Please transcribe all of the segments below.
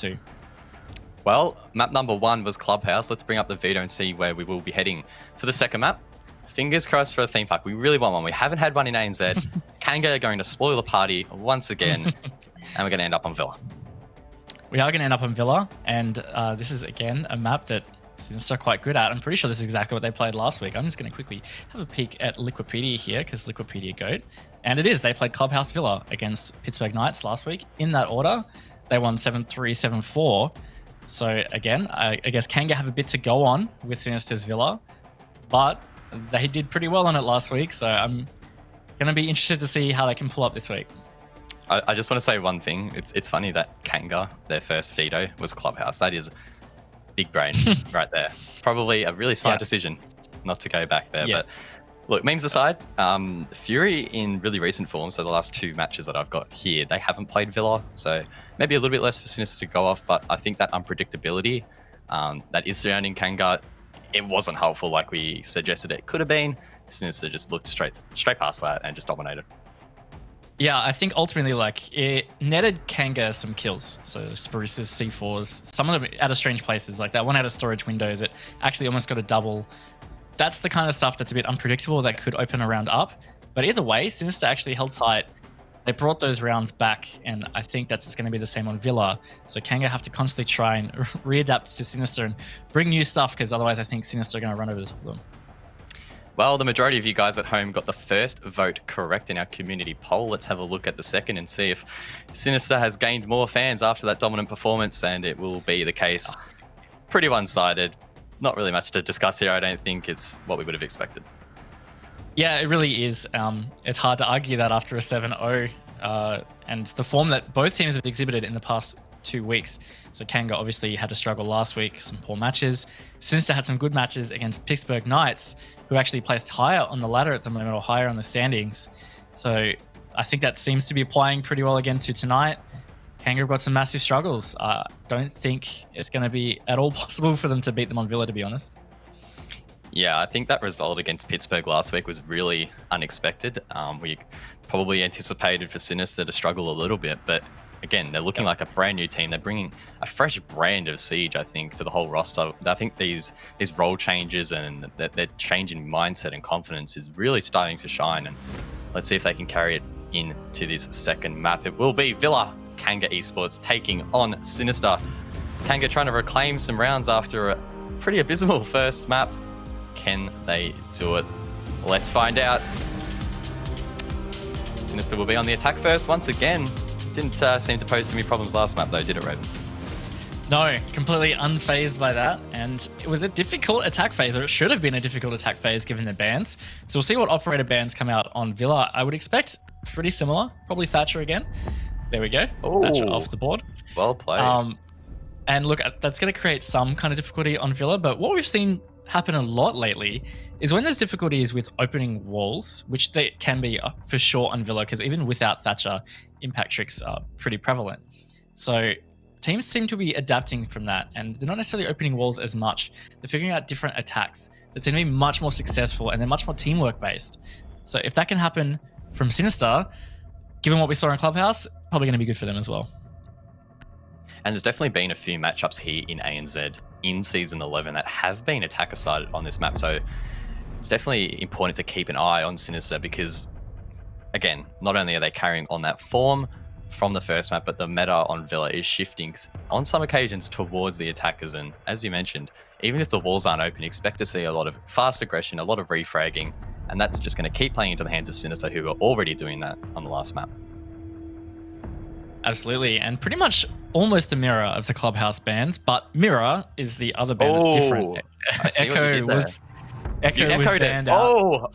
to? Well, map number 1 was Clubhouse. Let's bring up the veto and see where we will be heading for the second map. Fingers crossed for a theme park. We really want one. We haven't had one in ANZ. Kanga are going to spoil the party once again, and we're going to end up on Villa. We are going to end up on Villa, and this is, again, a map that Sinister are quite good at. I'm pretty sure this is exactly what they played last week. I'm just going to quickly have a peek at Liquipedia here, because Liquipedia GOAT. And it is. They played Clubhouse Villa against Pittsburgh Knights last week. In that order, they won 7-3, 7-4. So, again, I guess Kanga have a bit to go on with Sinister's Villa, but they did pretty well on it last week, so I'm going to be interested to see how they can pull up this week. I just want to say one thing. It's funny that Kanga, their first veto, was Clubhouse. That is big brain right there. Probably a really smart decision not to go back there. But look, memes aside, Fury in really recent form, so the last 2 matches that I've got here, they haven't played Villa, so maybe a little bit less for Sinister to go off, but I think that unpredictability that is surrounding Kanga, it wasn't helpful like we suggested it could have been. Sinister just looked straight past that and just dominated. Yeah, I think ultimately, like, it netted Kanga some kills. So Spruce's, C4s, some of them out of strange places, like that one out of storage window that actually almost got a double. That's the kind of stuff that's a bit unpredictable that could open a round up. But either way, Sinister actually held tight. They brought those rounds back, and I think that's just going to be the same on Villa. So Kanga have to constantly try and readapt to Sinister and bring new stuff, because otherwise I think Sinister are going to run over the top of them. Well, the majority of you guys at home got the first vote correct in our community poll. Let's have a look at the second and see if Sinister has gained more fans after that dominant performance, and it will be the case. Pretty one-sided. Not really much to discuss here. I don't think it's what we would have expected. Yeah, it really is. It's hard to argue that after a 7-0 and the form that both teams have exhibited in the past 2 weeks. So Kanga obviously had to struggle last week, some poor matches. Sinister had some good matches against Pittsburgh Knights, who actually placed higher on the ladder at the moment, or higher on the standings. So I think that seems to be applying pretty well again to tonight. Kanga have got some massive struggles. Don't think it's going to be at all possible for them to beat them on Villa, to be honest. Yeah, I think that result against Pittsburgh last week was really unexpected. We probably anticipated for Sinister to struggle a little bit, but again, they're looking like a brand new team. They're bringing a fresh brand of Siege, I think, to the whole roster. I think these role changes and their change in mindset and confidence is really starting to shine. And let's see if they can carry it into this second map. It will be Villa Kanga Esports taking on Sinister. Kanga trying to reclaim some rounds after a pretty abysmal first map. Can they do it? Let's find out. Sinister will be on the attack first once again. Didn't seem to pose any problems last map though, did it, Raven? No, completely unfazed by that. And it was a difficult attack phase, or it should have been a difficult attack phase given the bans. So we'll see what operator bans come out on Villa. I would expect pretty similar, probably Thatcher again. There we go. Ooh. Thatcher off the board. Well played. And look, that's going to create some kind of difficulty on Villa, but what we've seen happen a lot lately is when there's difficulties with opening walls, which they can be for sure on Villa, because even without Thatcher, impact tricks are pretty prevalent. So teams seem to be adapting from that, and they're not necessarily opening walls as much. They're figuring out different attacks that seem to be much more successful, and they're much more teamwork based. So if that can happen from Sinister, given what we saw in Clubhouse, probably going to be good for them as well. And there's definitely been a few matchups here in ANZ in Season 11 that have been attacker-sided on this map. So it's definitely important to keep an eye on Sinister because, again, not only are they carrying on that form from the first map, but the meta on Villa is shifting on some occasions towards the attackers. And as you mentioned, even if the walls aren't open, expect to see a lot of fast aggression, a lot of refragging, and that's just going to keep playing into the hands of Sinister, who were already doing that on the last map. Absolutely, and pretty much almost a mirror of the Clubhouse bans, but Mirror is the other band that's different. Echo was banned out.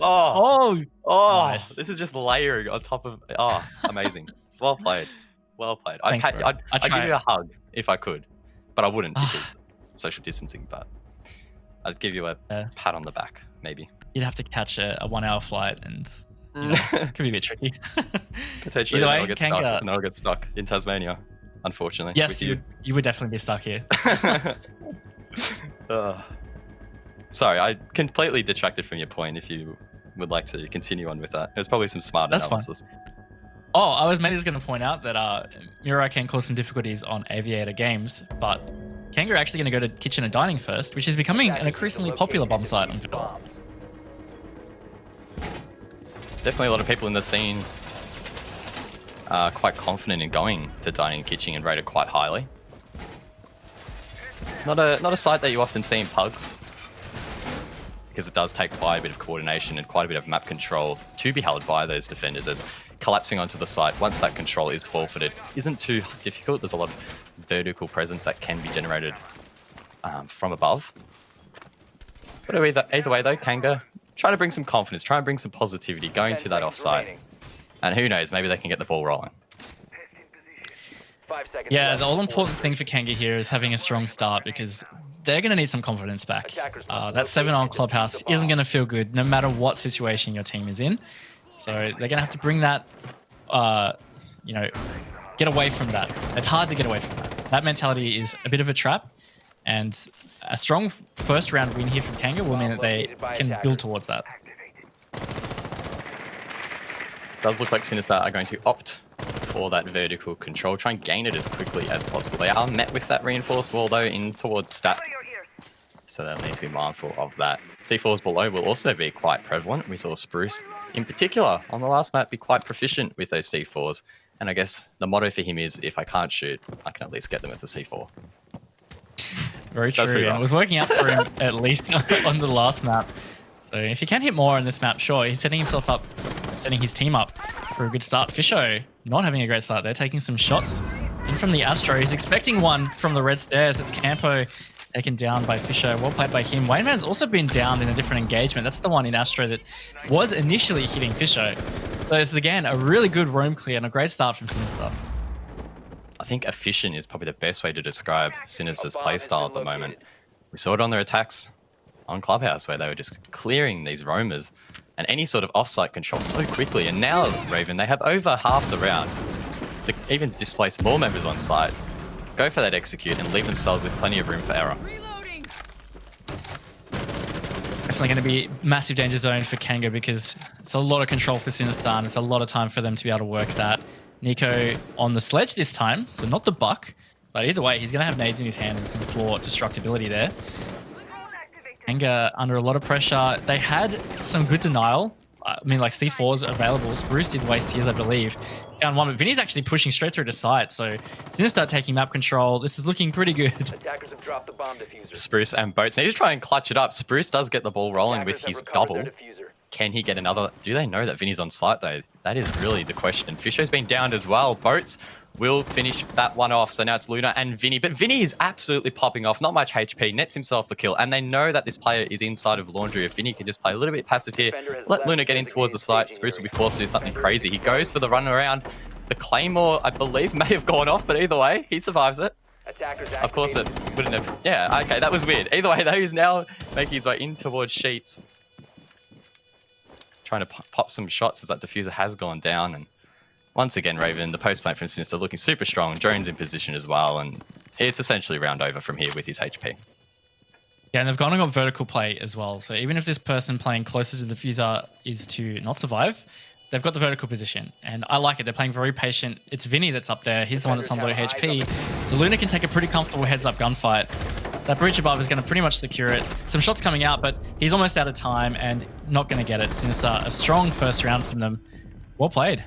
Nice. This is just layering on top of. Oh, amazing! Well played, well played. I'd give you a hug if I could, but I wouldn't because social distancing. But I'd give you a pat on the back, maybe. You'd have to catch a 1 hour flight and. You know, it could be a bit tricky. Potentially, I'll get stuck in Tasmania, unfortunately. Yes, you would definitely be stuck here. Sorry, I completely detracted from your point. If you would like to continue on with that, there's probably some smart analysis. Fine. Oh, I was mainly just going to point out that Mirai can cause some difficulties on Aviator games, but Kanga are actually going to go to Kitchen and Dining first, which is becoming an increasingly popular bomb site on Villa. Definitely a lot of people in the scene are quite confident in going to Dining and Kitchen and rate it quite highly. Not a site that you often see in pugs, because it does take quite a bit of coordination and quite a bit of map control to be held by those defenders, as collapsing onto the site once that control is forfeited isn't too difficult. There's a lot of vertical presence that can be generated from above. But either way though, Kanga trying to bring some confidence, trying to bring some positivity going to that offside. And who knows, maybe they can get the ball rolling. Yeah, the all-important thing for Kanga here is having a strong start, because they're going to need some confidence back. That 7-on Clubhouse isn't going to feel good no matter what situation your team is in. So they're going to have to bring that, get away from that. It's hard to get away from that. That mentality is a bit of a trap, and a strong first round win here from Kanga will mean that they can build towards that. Does look like Sinister are going to opt for that vertical control, try and gain it as quickly as possible. They are met with that reinforced wall though in towards stat, so they'll need to be mindful of that. C4s below will also be quite prevalent. We saw Spruce in particular on the last map be quite proficient with those C4s, and I guess the motto for him is, if I can't shoot, I can at least get them with the C4. Very true, and it was working out for him at least on the last map. So if he can hit more on this map, sure, he's setting himself up, setting his team up for a good start. Fisho not having a great start. They're taking some shots in from the Astro. He's expecting one from the red stairs. It's Campo taken down by Fisho. Well played by him. Wayneman's also been downed in a different engagement. That's the one in Astro that was initially hitting Fisho. So this is, again, a really good roam clear and a great start from Sinister. I think efficient is probably the best way to describe Sinister's playstyle at the moment. We saw it on their attacks on Clubhouse, where they were just clearing these roamers and any sort of offsite control so quickly. And now, Raven, they have over half the round to even displace more members on site, go for that execute, and leave themselves with plenty of room for error. Definitely going to be massive danger zone for Kanga, because it's a lot of control for Sinister, and it's a lot of time for them to be able to work that. Nico on the sledge this time, so not the buck, but either way, he's going to have nades in his hand and some floor destructibility there. Kanga under a lot of pressure. They had some good denial. I mean, like C4s available. Spruce did waste tears, I believe. Found one, but Vinny's actually pushing straight through to site. So Sinister taking map control. This is looking pretty good. Attackers have dropped the bomb diffuser. Spruce and Boats need to try and clutch it up. Spruce does get the ball rolling with his double. Can he get another? Do they know that Vinny's on site though? That is really the question. Fisho's been downed as well. Boats will finish that one off. So now it's Luna and Vinny. But Vinny is absolutely popping off. Not much HP. Nets himself the kill. And they know that this player is inside of Laundry. If Vinny can just play a little bit passive here, let Luna get in towards the site. Spruce will be forced to do something crazy. He goes for the run around. The Claymore, I believe, may have gone off. But either way, he survives it. Of course it wouldn't have. Yeah, okay, that was weird. Either way, though, he's now making his way in towards Sheets. Trying to pop some shots as that diffuser has gone down. And once again, Raven, the post plant from Sinister looking super strong. Drone's in position as well, and it's essentially round over from here with his HP. Yeah, and they've gone and got vertical play as well. So even if this person playing closer to the diffuser is to not survive, they've got the vertical position. And I like it. They're playing very patient. It's Vinny that's up there. He's the one that's on low HP. So Luna can take a pretty comfortable heads-up gunfight. That breach above is going to pretty much secure it. Some shots coming out, but he's almost out of time and not going to get it. Sinister, a strong first round from them. Well played.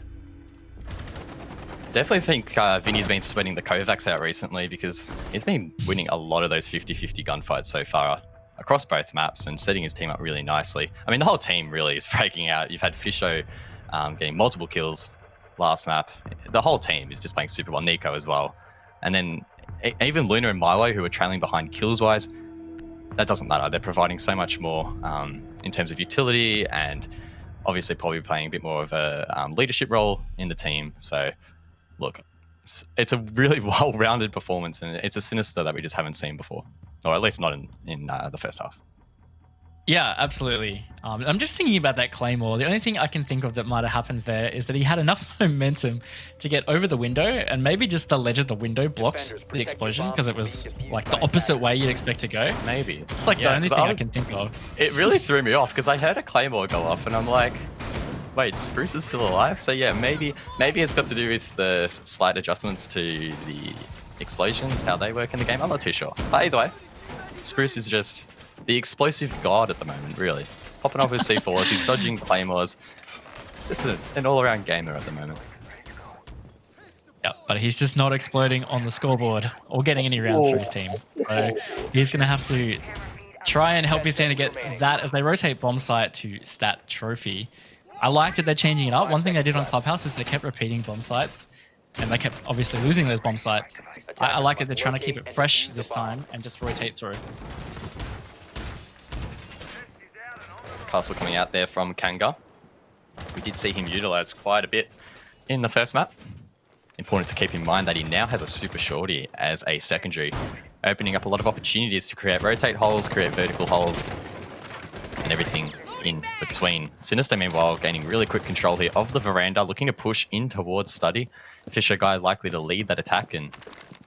Definitely think Vinny's been sweating the Kovacs out recently, because he's been winning a lot of those 50-50 gunfights so far across both maps and setting his team up really nicely. I mean, the whole team really is freaking out. You've had Fisho getting multiple kills last map. The whole team is just playing super well. Nico as well. And then even Luna and Milo, who are trailing behind kills-wise, that doesn't matter. They're providing so much more in terms of utility, and obviously probably playing a bit more of a leadership role in the team. So, look, it's a really well-rounded performance, and it's a Sinister that we just haven't seen before, or at least not in the first half. Yeah, absolutely. I'm just thinking about that Claymore. The only thing I can think of that might have happened there is that he had enough momentum to get over the window, and maybe just the ledge of the window blocks the explosion, because it was like the opposite way you'd expect to go. Maybe. It's like the only thing I can think of. It really threw me off, because I heard a Claymore go off, and I'm like, Wait, Spruce is still alive? So yeah, maybe it's got to do with the slight adjustments to the explosions, how they work in the game. I'm not too sure. But either way, Spruce is just the explosive god at the moment, really. He's popping off with C4s, he's dodging claymores. Just an all-around gamer at the moment. Yeah, but he's just not exploding on the scoreboard or getting any rounds for his team. So he's going to have to try and help his team to get that as they rotate bomb site to stat trophy. I like that they're changing it up. One thing they did on Clubhouse is they kept repeating bomb sites, and they kept obviously losing those bomb sites. I like that they're trying to keep it fresh this time and just rotate through. Castle coming out there from Kanga. We did see him utilize quite a bit in the first map. Important to keep in mind that he now has a super shorty as a secondary, opening up a lot of opportunities to create rotate holes, create vertical holes, and everything in between. Sinister, meanwhile, gaining really quick control here of the veranda, looking to push in towards Study. Fisher guy likely to lead that attack, and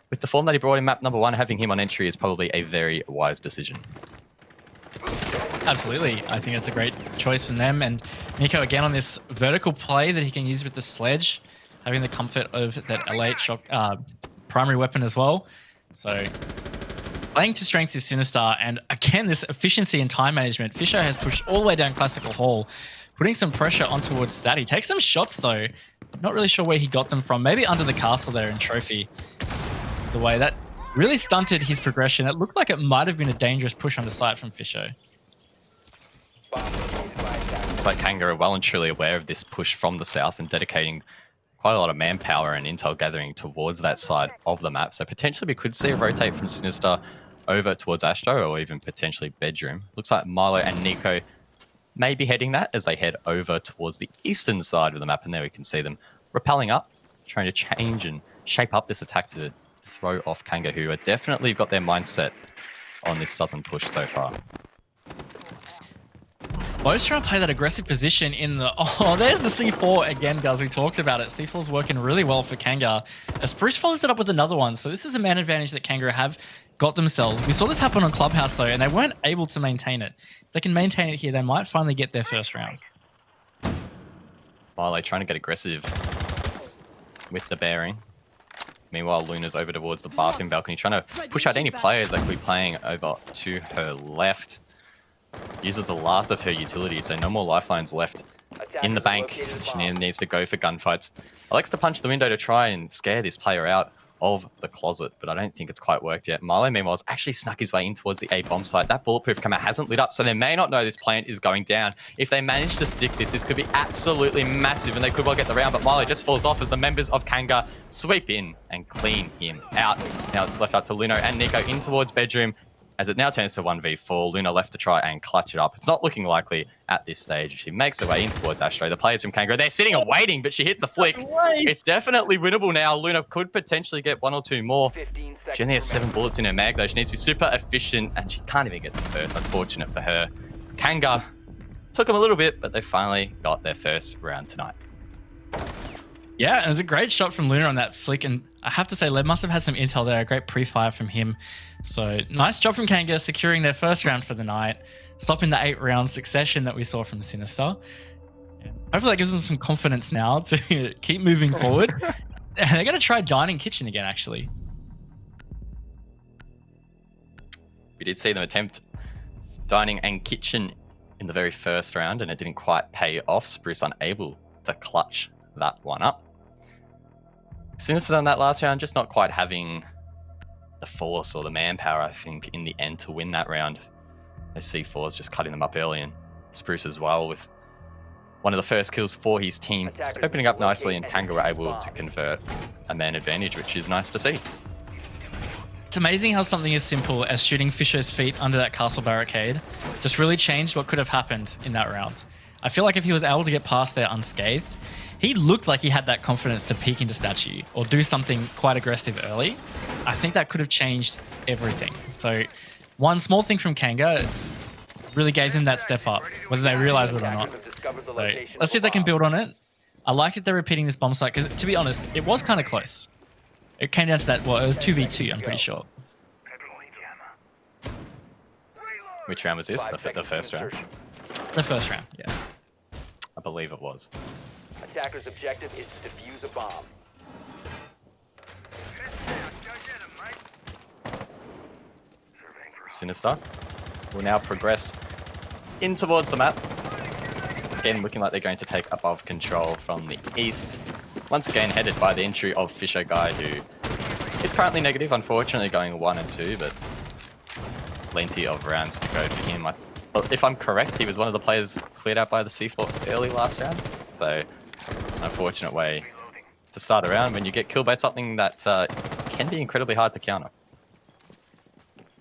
with the form that he brought in map number 1, having him on entry is probably a very wise decision. Absolutely. I think it's a great choice from them. And Nico, again, on this vertical play that he can use with the sledge, having the comfort of that L8 shock primary weapon as well. So playing to strengths is Sinister. And again, this efficiency and time management. Fisher has pushed all the way down Classical Hall, putting some pressure on towards Statty. Takes some shots, though. Not really sure where he got them from. Maybe under the castle there in Trophy. The way that really stunted his progression. It looked like it might have been a dangerous push on the site from Fisher. Looks like Kanga are well and truly aware of this push from the south and dedicating quite a lot of manpower and intel gathering towards that side of the map. So potentially we could see a rotate from Sinister over towards Astro or even potentially Bedroom. Looks like Milo and Nico may be heading that as they head over towards the eastern side of the map. And there we can see them rappelling up, trying to change and shape up this attack to throw off Kanga, who have definitely got their mindset on this southern push so far. Bo's trying to play that aggressive position in the... Oh, there's the C4 again, guys. We talked about it. C4's working really well for Kanga. Spruce follows it up with another one. So this is a man advantage that Kanga have got themselves. We saw this happen on Clubhouse, though, and they weren't able to maintain it. If they can maintain it here, they might finally get their first round. Milo trying to get aggressive with the bearing. Meanwhile, Luna's over towards the bathroom balcony, trying to push out any players that could be playing over to her left. Uses the last of her utility, so no more lifelines left in the bank. She needs to go for gunfights. Likes to punch the window to try and scare this player out of the closet, but I don't think it's quite worked yet. Milo, meanwhile, has actually snuck his way in towards the A bomb site. That bulletproof camera hasn't lit up, so they may not know this plant is going down. If they manage to stick this could be absolutely massive, and they could well get the round, but Milo just falls off as the members of Kanga sweep in and clean him out. Now it's left up to Luno and Nico in towards Bedroom. As it now turns to 1v4, Luna left to try and clutch it up. It's not looking likely at this stage. She makes her way in towards Astro. The players from Kanga, they're sitting and waiting, but she hits a flick. It's definitely winnable now. Luna could potentially get 1 or 2 more. She only has 7 bullets in her mag, though. She needs to be super efficient, and she can't even get the first. Unfortunate for her. Kanga took them a little bit, but they finally got their first round tonight. Yeah, and it was a great shot from Luna on that flick, and I have to say, Lev must have had some intel there, a great pre-fire from him. So nice job from Kanga, securing their first round for the night, stopping the 8-round succession that we saw from Sinister. And hopefully that gives them some confidence now to keep moving forward. And they're going to try Dining Kitchen again, actually. We did see them attempt Dining and Kitchen in the very first round, and it didn't quite pay off. Spruce unable to clutch that one up. Sinister on that last round, just not quite having the force or the manpower, I think, in the end to win that round. Those C4s just cutting them up early, and Spruce as well with one of the first kills for his team. Just opening up nicely, and Kanga were able to convert a man advantage, which is nice to see. It's amazing how something as simple as shooting Fisher's feet under that castle barricade just really changed what could have happened in that round. I feel like if he was able to get past there unscathed, he looked like he had that confidence to peek into statue or do something quite aggressive early. I think that could have changed everything. So one small thing from Kanga really gave them that step up, whether they realize it or not. So let's see if they can build on it. I like that they're repeating this bomb site because, to be honest, it was kind of close. It came down to that, well, it was 2v2, I'm pretty sure. Which round was this? The first round? The first round, yeah. I believe it was. Attacker's objective is to defuse a bomb. Sinister will now progress in towards the map. Again, looking like they're going to take above control from the east. Once again, headed by the entry of Fisher Guy, who is currently negative, unfortunately going 1 and 2, but plenty of rounds to go for him. If I'm correct, he was one of the players cleared out by the C4 early last round. So, an unfortunate way to start a round when you get killed by something that can be incredibly hard to counter.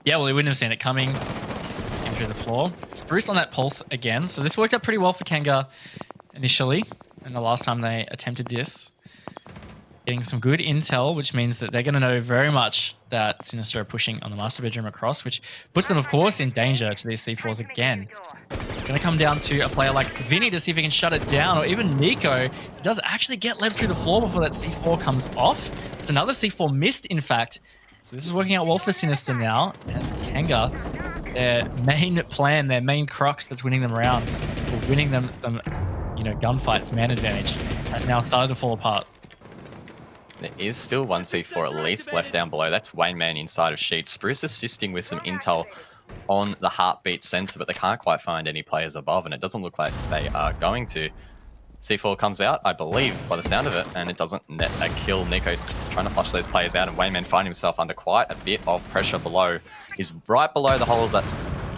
Yeah, well, we wouldn't have seen it coming. Came through the floor. Spruce on that pulse again. So this worked out pretty well for Kanga initially, and the last time they attempted this. Getting some good intel, which means that they're going to know very much that Sinister are pushing on the master bedroom across, which puts them, of course, in danger to these C4s again. Going to come down to a player like Vinny to see if he can shut it down, or even Nico. It does actually get led through the floor before that C4 comes off. It's another C4 missed, in fact. So this is working out well for Sinister now. And Kanga, their main plan, their main crux that's winning them rounds, or winning them some, gunfights, man advantage, has now started to fall apart. There is still one C4 at least left down below. That's Wayne Man inside of Sheets. Spruce assisting with some intel on the heartbeat sensor, but they can't quite find any players above, and it doesn't look like they are going to. C4 comes out, I believe, by the sound of it, and it doesn't net a kill. Nico trying to flush those players out, and Wayne Man finding himself under quite a bit of pressure below. He's right below the holes that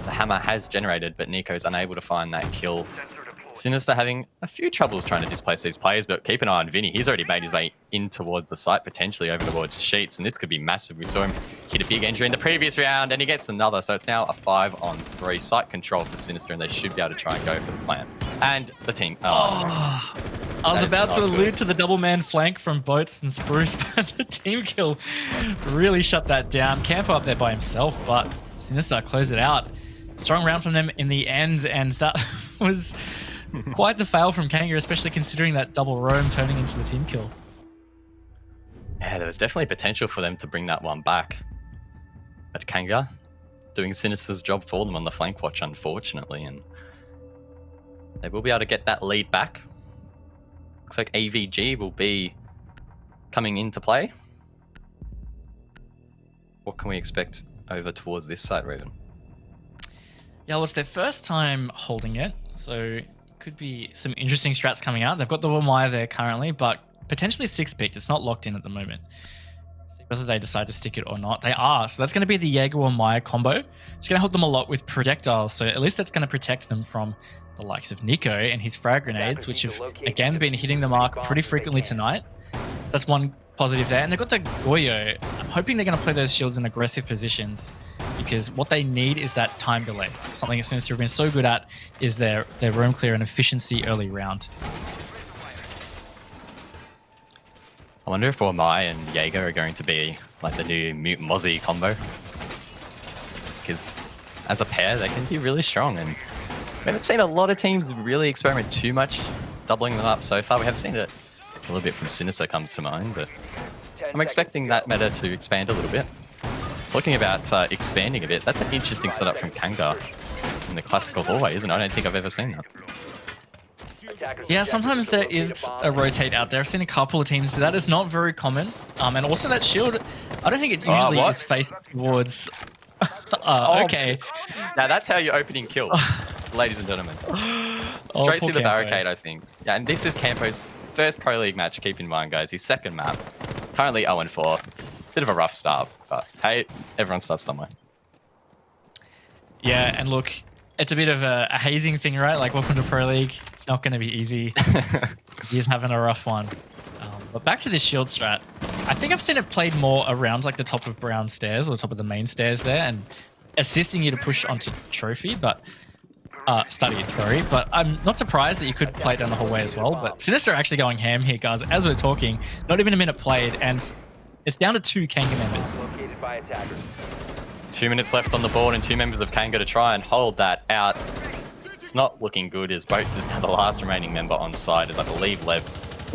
the hammer has generated, but Nico's unable to find that kill. Sinister having a few troubles trying to displace these players, but keep an eye on Vinny. He's already made his way in towards the site, potentially over towards Sheets, and this could be massive. We saw him hit a big injury in the previous round, and he gets another, so it's now a 5-on-3 site control for Sinister, and they should be able to try and go for the plan. And the team. I was about to allude to the double man flank from Boats and Spruce, but the team kill really shut that down. Campo up there by himself, but Sinister closed it out. Strong round from them in the end, and that was quite the fail from Kanga, especially considering that double roam turning into the team kill. Yeah, there was definitely potential for them to bring that one back. But Kanga doing Sinister's job for them on the flank watch, unfortunately, and they will be able to get that lead back. Looks like AVG will be coming into play. What can we expect over towards this side, Raven? Yeah, well, it's their first time holding it, so could be some interesting strats coming out. They've got the Wamaya there currently, but potentially 6th picked. It's not locked in at the moment. See whether they decide to stick it or not. They are. So that's going to be the Jaeger Wamaya combo. It's going to help them a lot with projectiles. So at least that's going to protect them from the likes of Nico and his frag grenades, which have, again, been hitting the mark pretty frequently tonight. So that's one positive there. And they've got the Goyo. I'm hoping they're going to play those shields in aggressive positions, because what they need is that time delay. Something that Sinister have been so good at is their roam clear and efficiency early round. I wonder if Wamai and Jaeger are going to be like the new Mutant Mozzie combo. Because as a pair, they can be really strong, and we haven't seen a lot of teams really experiment too much doubling them up so far. We have seen it a little bit from Sinister comes to mind, but I'm expecting that meta to expand a little bit. Talking about expanding a bit, that's an interesting setup from Kanga in the classical hallway, isn't it? I don't think I've ever seen that. Yeah, sometimes there is a rotate out there. I've seen a couple of teams do that. It's not very common. And also that shield, I don't think it usually is faced towards... okay. Now that's how you're opening kill, ladies and gentlemen. Straight through the barricade, I think. Yeah, and this is Campo's first Pro League match, keep in mind, guys. His second map. Currently 0-4. Bit of a rough start, but hey, everyone starts somewhere. Yeah, and look, it's a bit of a hazing thing, right? Like, welcome to Pro League. It's not going to be easy. He's having a rough one. But back to this shield strat. I think I've seen it played more around like the top of Brown stairs, or the top of the main stairs there, and assisting you to push onto Trophy, but Study, sorry. But I'm not surprised that you could play it down the hallway as well. But Sinister are actually going ham here, guys, as we're talking. Not even a minute played, and it's down to 2 Kanga members. 2 minutes left on the board, and 2 members of Kanga to try and hold that out. It's not looking good, as Boats is now the last remaining member on site, as I believe Lev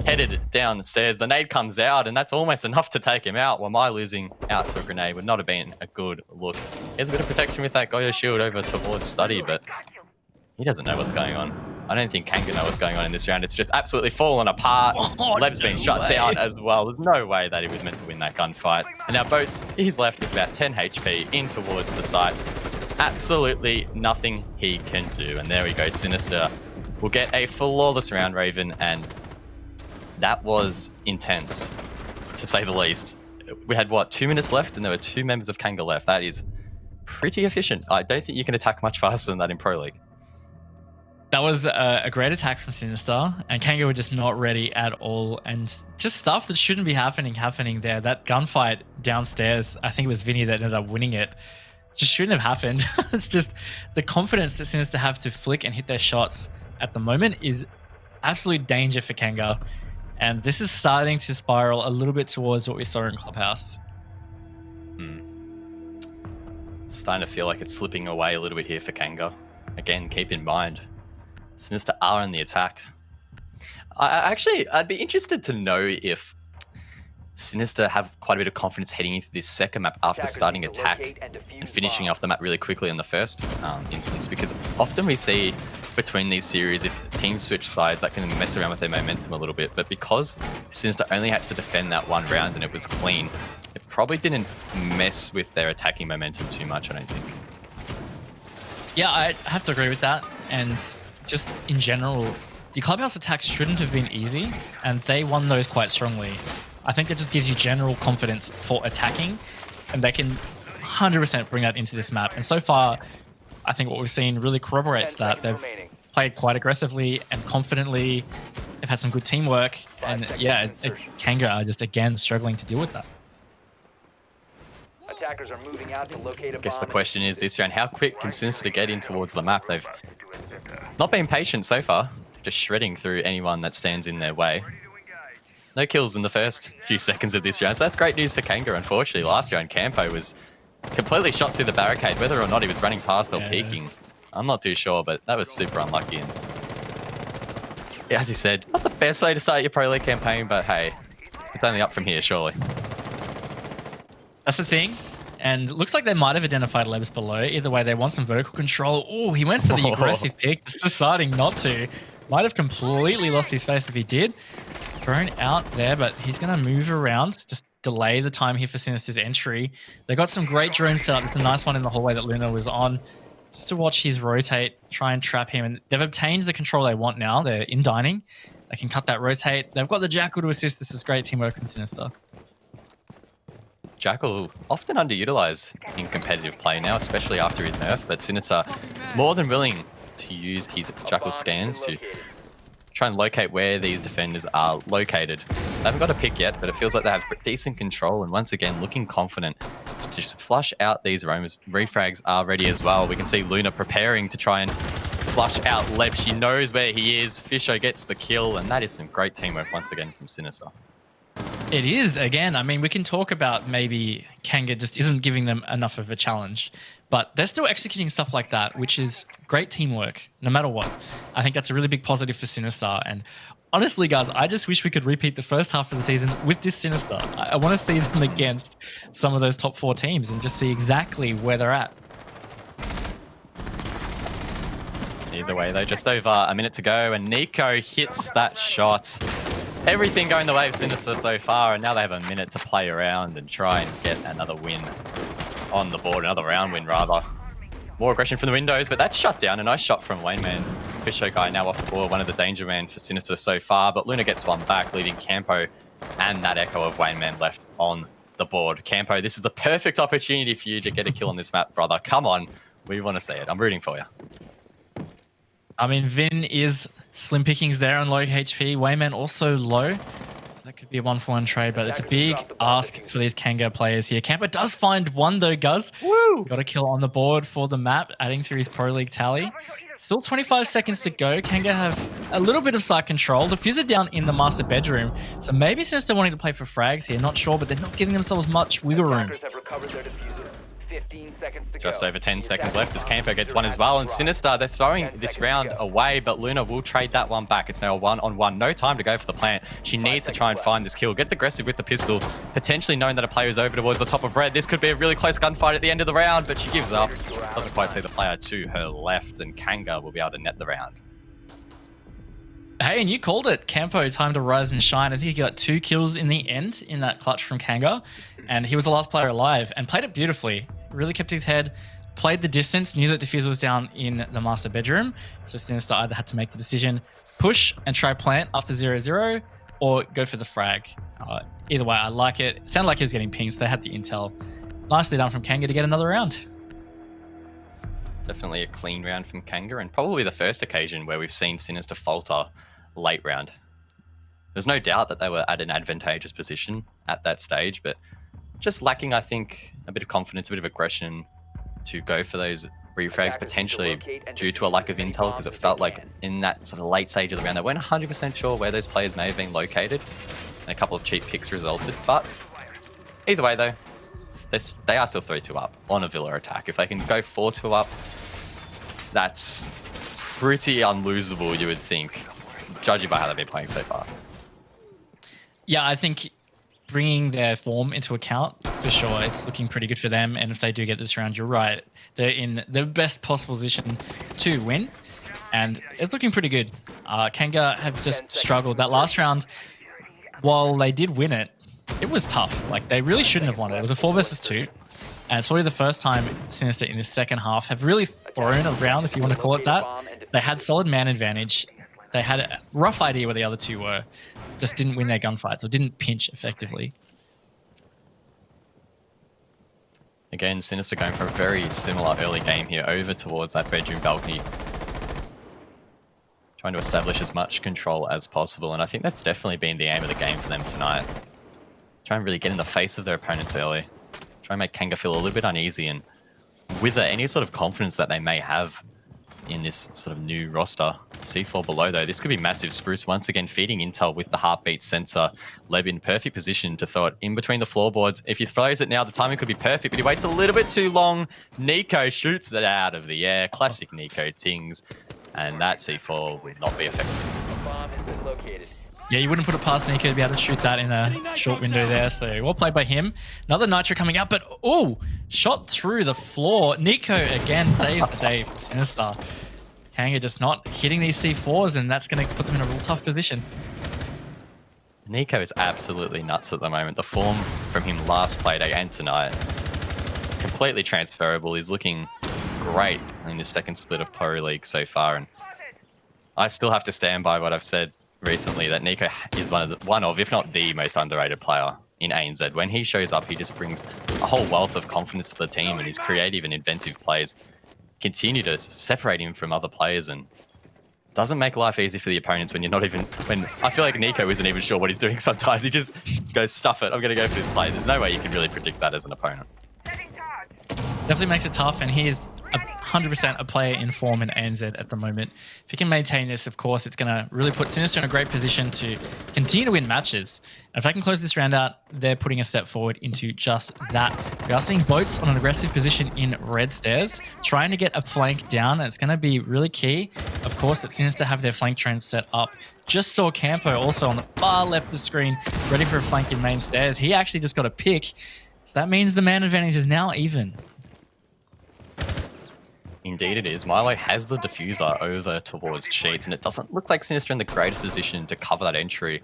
headed downstairs. The nade comes out, and that's almost enough to take him out. Wamai losing out to a grenade would not have been a good look. He has a bit of protection with that Goyo shield over towards Study, but he doesn't know what's going on. I don't think Kanga know what's going on in this round. It's just absolutely fallen apart. Leb's been shut down as well. There's no way that he was meant to win that gunfight. And now Boats, he's left with about 10 HP in towards the site. Absolutely nothing he can do. And there we go. Sinister will get a flawless round, Raven. And that was intense, to say the least. We had, what, 2 minutes left? And there were 2 members of Kanga left. That is pretty efficient. I don't think you can attack much faster than that in Pro League. That was a great attack from Sinister, and Kanga were just not ready at all, and just stuff that shouldn't be happening there. That gunfight downstairs, I think it was Vinny that ended up winning it, just shouldn't have happened. It's just the confidence that Sinister have to flick and hit their shots at the moment is absolute danger for Kanga, and this is starting to spiral a little bit towards what we saw in Clubhouse. It's starting to feel like it's slipping away a little bit here for Kanga. Again, keep in mind, Sinister are on the attack. I'd be interested to know if Sinister have quite a bit of confidence heading into this second map after starting attack and finishing off the map really quickly in the first instance, because often we see between these series, if teams switch sides, that can mess around with their momentum a little bit. But because Sinister only had to defend that one round and it was clean, it probably didn't mess with their attacking momentum too much, I don't think. Yeah, I have to agree with that. And just in general, the Clubhouse attacks shouldn't have been easy, and they won those quite strongly. I think that just gives you general confidence for attacking, and they can 100% bring that into this map. And so far, I think what we've seen really corroborates that. They've played quite aggressively and confidently. They've had some good teamwork, and yeah, Kanga are just again struggling to deal with that. Attackers are moving out to locate a I guess the bomb. question is this round, how quick can Sinister get in towards the map? They've not been patient so far, just shredding through anyone that stands in their way. No kills in the first few seconds of this round, so that's great news for Kanga. Unfortunately, last round Campo was completely shot through the barricade. Whether or not he was running past or peeking, I'm not too sure, but that was super unlucky. And as you said, not the best way to start your Pro League campaign, but hey, it's only up from here, surely. That's the thing. And looks like they might have identified Lebs below. Either way, they want some vertical control. Oh, he went for the aggressive pick, just deciding not to. Might have completely lost his face if he did. Thrown out there, but he's going to move around, just delay the time here for Sinister's entry. They got some great drone setup. It's a nice one in the hallway that Luna was on, just to watch his rotate, try and trap him. And they've obtained the control they want now. They're in dining. They can cut that rotate. They've got the Jackal to assist. This is great teamwork from Sinister. Jackal often underutilized in competitive play now, especially after his nerf, but Sinister more than willing to use his Jackal scans to try and locate where these defenders are located. They haven't got a pick yet, but it feels like they have decent control, and once again looking confident to just flush out these roamers. Refrags are ready as well. We can see Luna preparing to try and flush out Leb. She knows where he is. Fisho gets the kill, and that is some great teamwork once again from Sinister. It is, again. I mean, we can talk about maybe Kanga just isn't giving them enough of a challenge, but they're still executing stuff like that, which is great teamwork, no matter what. I think that's a really big positive for Sinister. And honestly, guys, I just wish we could repeat the first half of the season with this Sinister. I want to see them against some of those top 4 teams and just see exactly where they're at. Either way, though, just over a minute to go, and Nico hits that shot. Everything going the way of Sinister so far, and now they have a minute to play around and try and get another win on the board, another round win rather. More aggression from the windows, but that's shut down. A nice shot from Wayneman. Fisho guy now off the board, one of the danger men for Sinister so far, but Luna gets one back, leaving Campo and that echo of Wayneman left on the board. Campo, this is the perfect opportunity for you to get a kill on this map, brother. Come on, we want to see it. I'm rooting for you. I mean, Vin is slim pickings there on low HP. Wayman also low. So that could be a 1-for-1 trade, but it's a big ask for these Kanga players here. Campo does find one though, Guz. Woo! Got a kill on the board for the map, adding to his Pro League tally. Still 25 seconds to go. Kanga have a little bit of side control. The Fuse are down in the master bedroom, so maybe Sinister wanting to play for frags here, not sure, but they're not giving themselves much wiggle room. 15 seconds to Just go. over 10 seconds left as Campo gets one as well. And Sinister, they're throwing this round away, but Luna will trade that one back. It's now a 1-on-1. No time to go for the plant. She needs to try and find this kill. Gets aggressive with the pistol, potentially knowing that a player is over towards the top of red. This could be a really close gunfight at the end of the round, but she gives up. Doesn't quite see the player to her left, and Kanga will be able to net the round. Hey, and you called it. Campo, time to rise and shine. I think he got 2 kills in the end in that clutch from Kanga, and he was the last player alive and played it beautifully. Really kept his head, played the distance, knew that Diffuser was down in the master bedroom, so Sinister either had to make the decision, push and try plant after 0-0, or go for the frag. Either way, I like it. It sounded like he was getting pinged, so they had the intel. Nicely done from Kanga to get another round. Definitely a clean round from Kanga, and probably the first occasion where we've seen Sinister falter late round. There's no doubt that they were at an advantageous position at that stage, but just lacking, I think, a bit of confidence, a bit of aggression to go for those refrags, potentially due to a lack of intel, because it felt like in that sort of late stage of the round, they weren't 100% sure where those players may have been located, and a couple of cheap picks resulted. But either way, though, they are still 3-2 up on a Villa attack. If they can go 4-2 up, that's pretty unlosable, you would think, judging by how they've been playing so far. Yeah, I think bringing their form into account, for sure, it's looking pretty good for them. And if they do get this round, you're right. They're in the best possible position to win. And it's looking pretty good. Kanga have just struggled. That last round, while they did win it, it was tough. Like, they really shouldn't have won it. It was a 4 versus 2. And it's probably the first time Sinister in the second half have really thrown around, if you want to call it that. They had solid man advantage. They had a rough idea where the other two were. Just didn't win their gunfights or didn't pinch effectively. Again, Sinister going for a very similar early game here over towards that bedroom balcony. Trying to establish as much control as possible. And I think that's definitely been the aim of the game for them tonight. Try and really get in the face of their opponents early. Try and make Kanga feel a little bit uneasy, and with any sort of confidence that they may have in this sort of new roster. C4 below though, this could be massive. Spruce once again feeding intel with the heartbeat sensor. Leb in perfect position to throw it in between the floorboards. If he throws it now, the timing could be perfect, but he waits a little bit too long. Nico shoots it out of the air. Classic Nico tings, and that C4 will not be effective. A bomb has been located. Yeah, you wouldn't put it past Nico to be able to shoot that in a short window there. So well played by him. Another Nitro coming up, but oh, shot through the floor. Nico again saves the day for Sinister. Kanga just not hitting these C4s, and that's going to put them in a real tough position. Nico is absolutely nuts at the moment. The form from him last playday and tonight, completely transferable. He's looking great in this second split of Pro League so far, and I still have to stand by what I've said recently, that Nico is one of, if not the most underrated player in ANZ. When he shows up, he just brings a whole wealth of confidence to the team, and his creative and inventive plays continue to separate him from other players, and doesn't make life easy for the opponents when you're not even, when I feel like Nico isn't even sure what he's doing sometimes. He just goes, stuff it, I'm going to go for this play. There's no way you can really predict that as an opponent. Definitely makes it tough, and he is 100% a player in form in ANZ at the moment. If he can maintain this, of course, it's going to really put Sinister in a great position to continue to win matches. And if they can close this round out, they're putting a step forward into just that. We are seeing Boats on an aggressive position in red stairs, trying to get a flank down, and it's going to be really key, of course, that Sinister have their flank trains set up. Just saw Campo also on the far left of the screen, ready for a flank in main stairs. He actually just got a pick, so that means the man advantage is now even. Indeed it is. Milo has the diffuser over towards Sheets, and it doesn't look like Sinister in the greatest position to cover that entry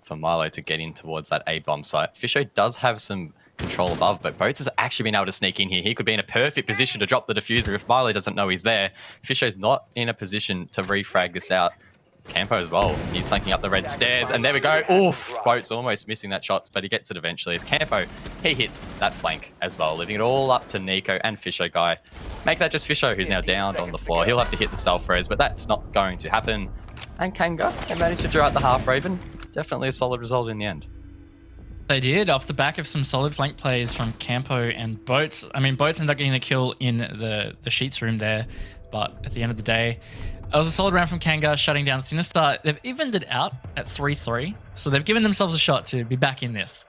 for Milo to get in towards that A-bomb site. Fisho does have some control above, but Boats has actually been able to sneak in here. He could be in a perfect position to drop the diffuser if Milo doesn't know he's there. Fisho's not in a position to refrag this out. Campo as well. He's flanking up the red stairs, and there we go. Oof! Boats almost missing that shot, but he gets it eventually. As Campo, he hits that flank as well, leaving it all up to Nico and Fisho guy. Make that just Fisho, who's now down on the floor. He'll have to hit the self-res, but that's not going to happen. And Kanga can manage to draw out the half-raven. Definitely a solid result in the end. They did, off the back of some solid flank plays from Campo and Boats. I mean, Boats ended up getting the kill in the Sheets room there, but at the end of the day, it was a solid round from Kanga, shutting down Sinister. They've evened it out at 3-3, so they've given themselves a shot to be back in this.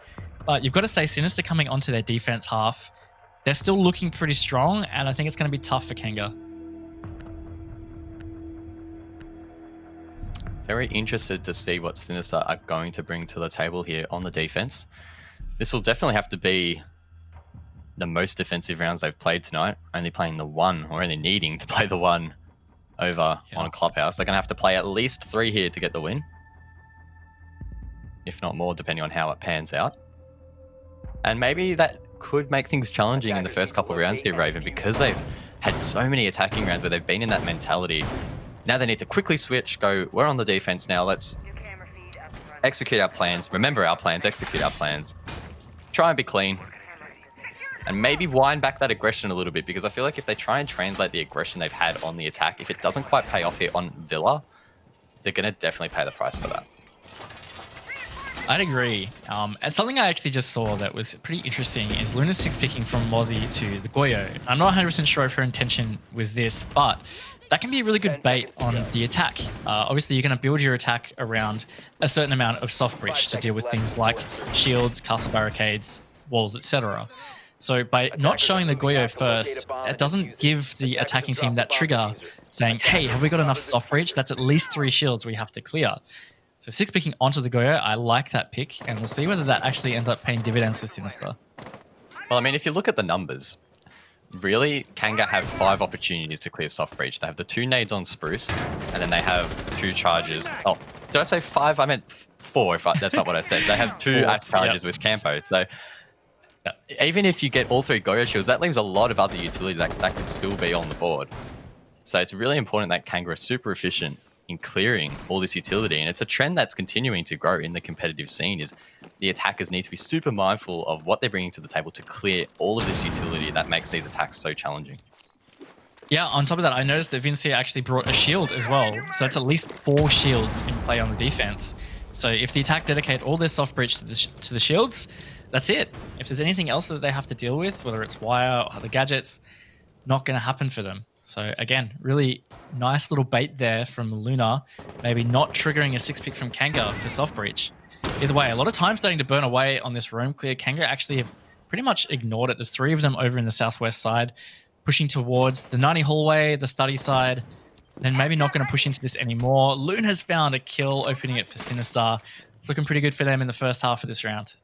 But you've got to say, Sinister coming onto their defense half, they're still looking pretty strong, and I think it's going to be tough for Kanga. Very interested to see what Sinister are going to bring to the table here on the defense. This will definitely have to be the most defensive rounds they've played tonight, only playing the one, or only needing to play the one over on Clubhouse. They're going to have to play at least 3 here to get the win. If not more, depending on how it pans out. And maybe that could make things challenging in the first couple of rounds here, Raven, because they've had so many attacking rounds where they've been in that mentality. Now they need to quickly switch, go, we're on the defense now, let's execute our plans, remember our plans, execute our plans, try and be clean, and maybe wind back that aggression a little bit, because I feel like if they try and translate the aggression they've had on the attack, if it doesn't quite pay off here on Villa, they're going to definitely pay the price for that. I'd agree. And something I actually just saw that was pretty interesting is Luna 6-picking from Mozzie to the Goyo. I'm not 100% sure if her intention was this, but that can be a really good bait on the attack. Obviously, you're going to build your attack around a certain amount of soft breach to deal with things like shields, castle barricades, walls, etc. So by not showing the Goyo first, it doesn't give the attacking team that trigger saying, hey, have we got enough soft breach? That's at least 3 shields we have to clear. So 6-picking onto the Goyo, I like that pick, and we'll see whether that actually ends up paying dividends for Sinister. Well, I mean, if you look at the numbers, really, Kanga have 5 opportunities to clear soft breach. They have the 2 nades on Spruce, and then they have 2 charges. Oh, did I say 5? I meant 4, that's not what I said. They have 2 charges with Campo. So even if you get all 3 Goyo shields, that leaves a lot of other utility that could still be on the board. So it's really important that Kanga are super efficient in clearing all this utility, and it's a trend that's continuing to grow in the competitive scene. Is the attackers need to be super mindful of what they're bringing to the table to clear all of this utility that makes these attacks so challenging. Yeah, on top of that, I noticed that Vincia actually brought a shield as well, so that's at least 4 shields in play on the defense. So if the attack dedicate all their soft breach to the shields, that's it. If there's anything else that they have to deal with, whether it's wire or other gadgets, not going to happen for them. So again, really nice little bait there from Luna, maybe not triggering a 6-pick from Kanga for soft breach. Either way, a lot of time starting to burn away on this roam clear. Kanga actually have pretty much ignored it. There's 3 of them over in the southwest side, pushing towards the 90 hallway, the study side, then maybe not going to push into this anymore. Luna's found a kill, opening it for Sinister. It's looking pretty good for them in the first half of this round.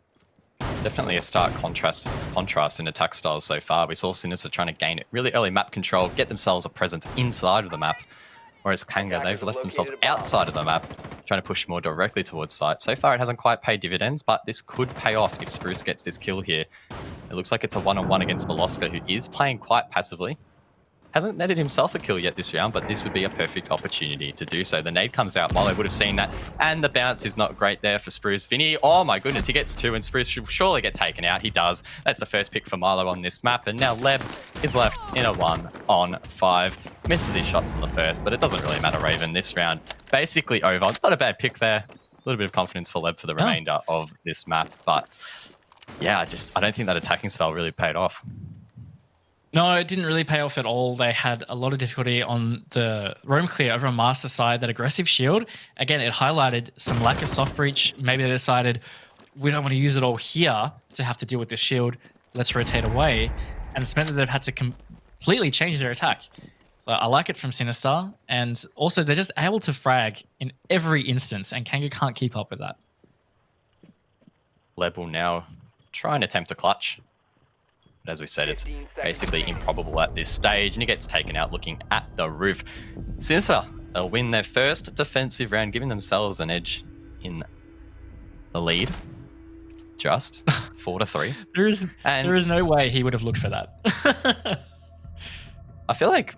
Definitely a stark contrast in attack styles so far. We saw Sinister trying to gain really early map control, get themselves a presence inside of the map, whereas Kanga, they've left themselves outside of the map, trying to push more directly towards site. So far, it hasn't quite paid dividends, but this could pay off if Spruce gets this kill here. It looks like it's a one-on-one against Molosca, who is playing quite passively. Hasn't netted himself a kill yet this round, but this would be a perfect opportunity to do so. The nade comes out, Milo would have seen that, and the bounce is not great there for Spruce. Vinny, oh my goodness, he gets 2, and Spruce should surely get taken out. He does. That's the first pick for Milo on this map, and now Leb is left in a 1-on-5. Misses his shots on the first, but it doesn't really matter, Raven. This round basically over. Not a bad pick there. A little bit of confidence for Leb for the remainder of this map, but yeah, I don't think that attacking style really paid off. No, it didn't really pay off at all. They had a lot of difficulty on the roam clear over on Master side. That aggressive shield, again, it highlighted some lack of soft breach. Maybe they decided, we don't want to use it all here to have to deal with the shield. Let's rotate away. And it's meant that they've had to completely change their attack. So I like it from Sinister. And also, they're just able to frag in every instance, and Kanga can't keep up with that. Leb will now try and attempt a clutch. But as we said, it's basically improbable at this stage, and he gets taken out looking at the roof. Sinister, they'll win their first defensive round, giving themselves an edge in the lead. Just 4-3. There is no way he would have looked for that. I feel like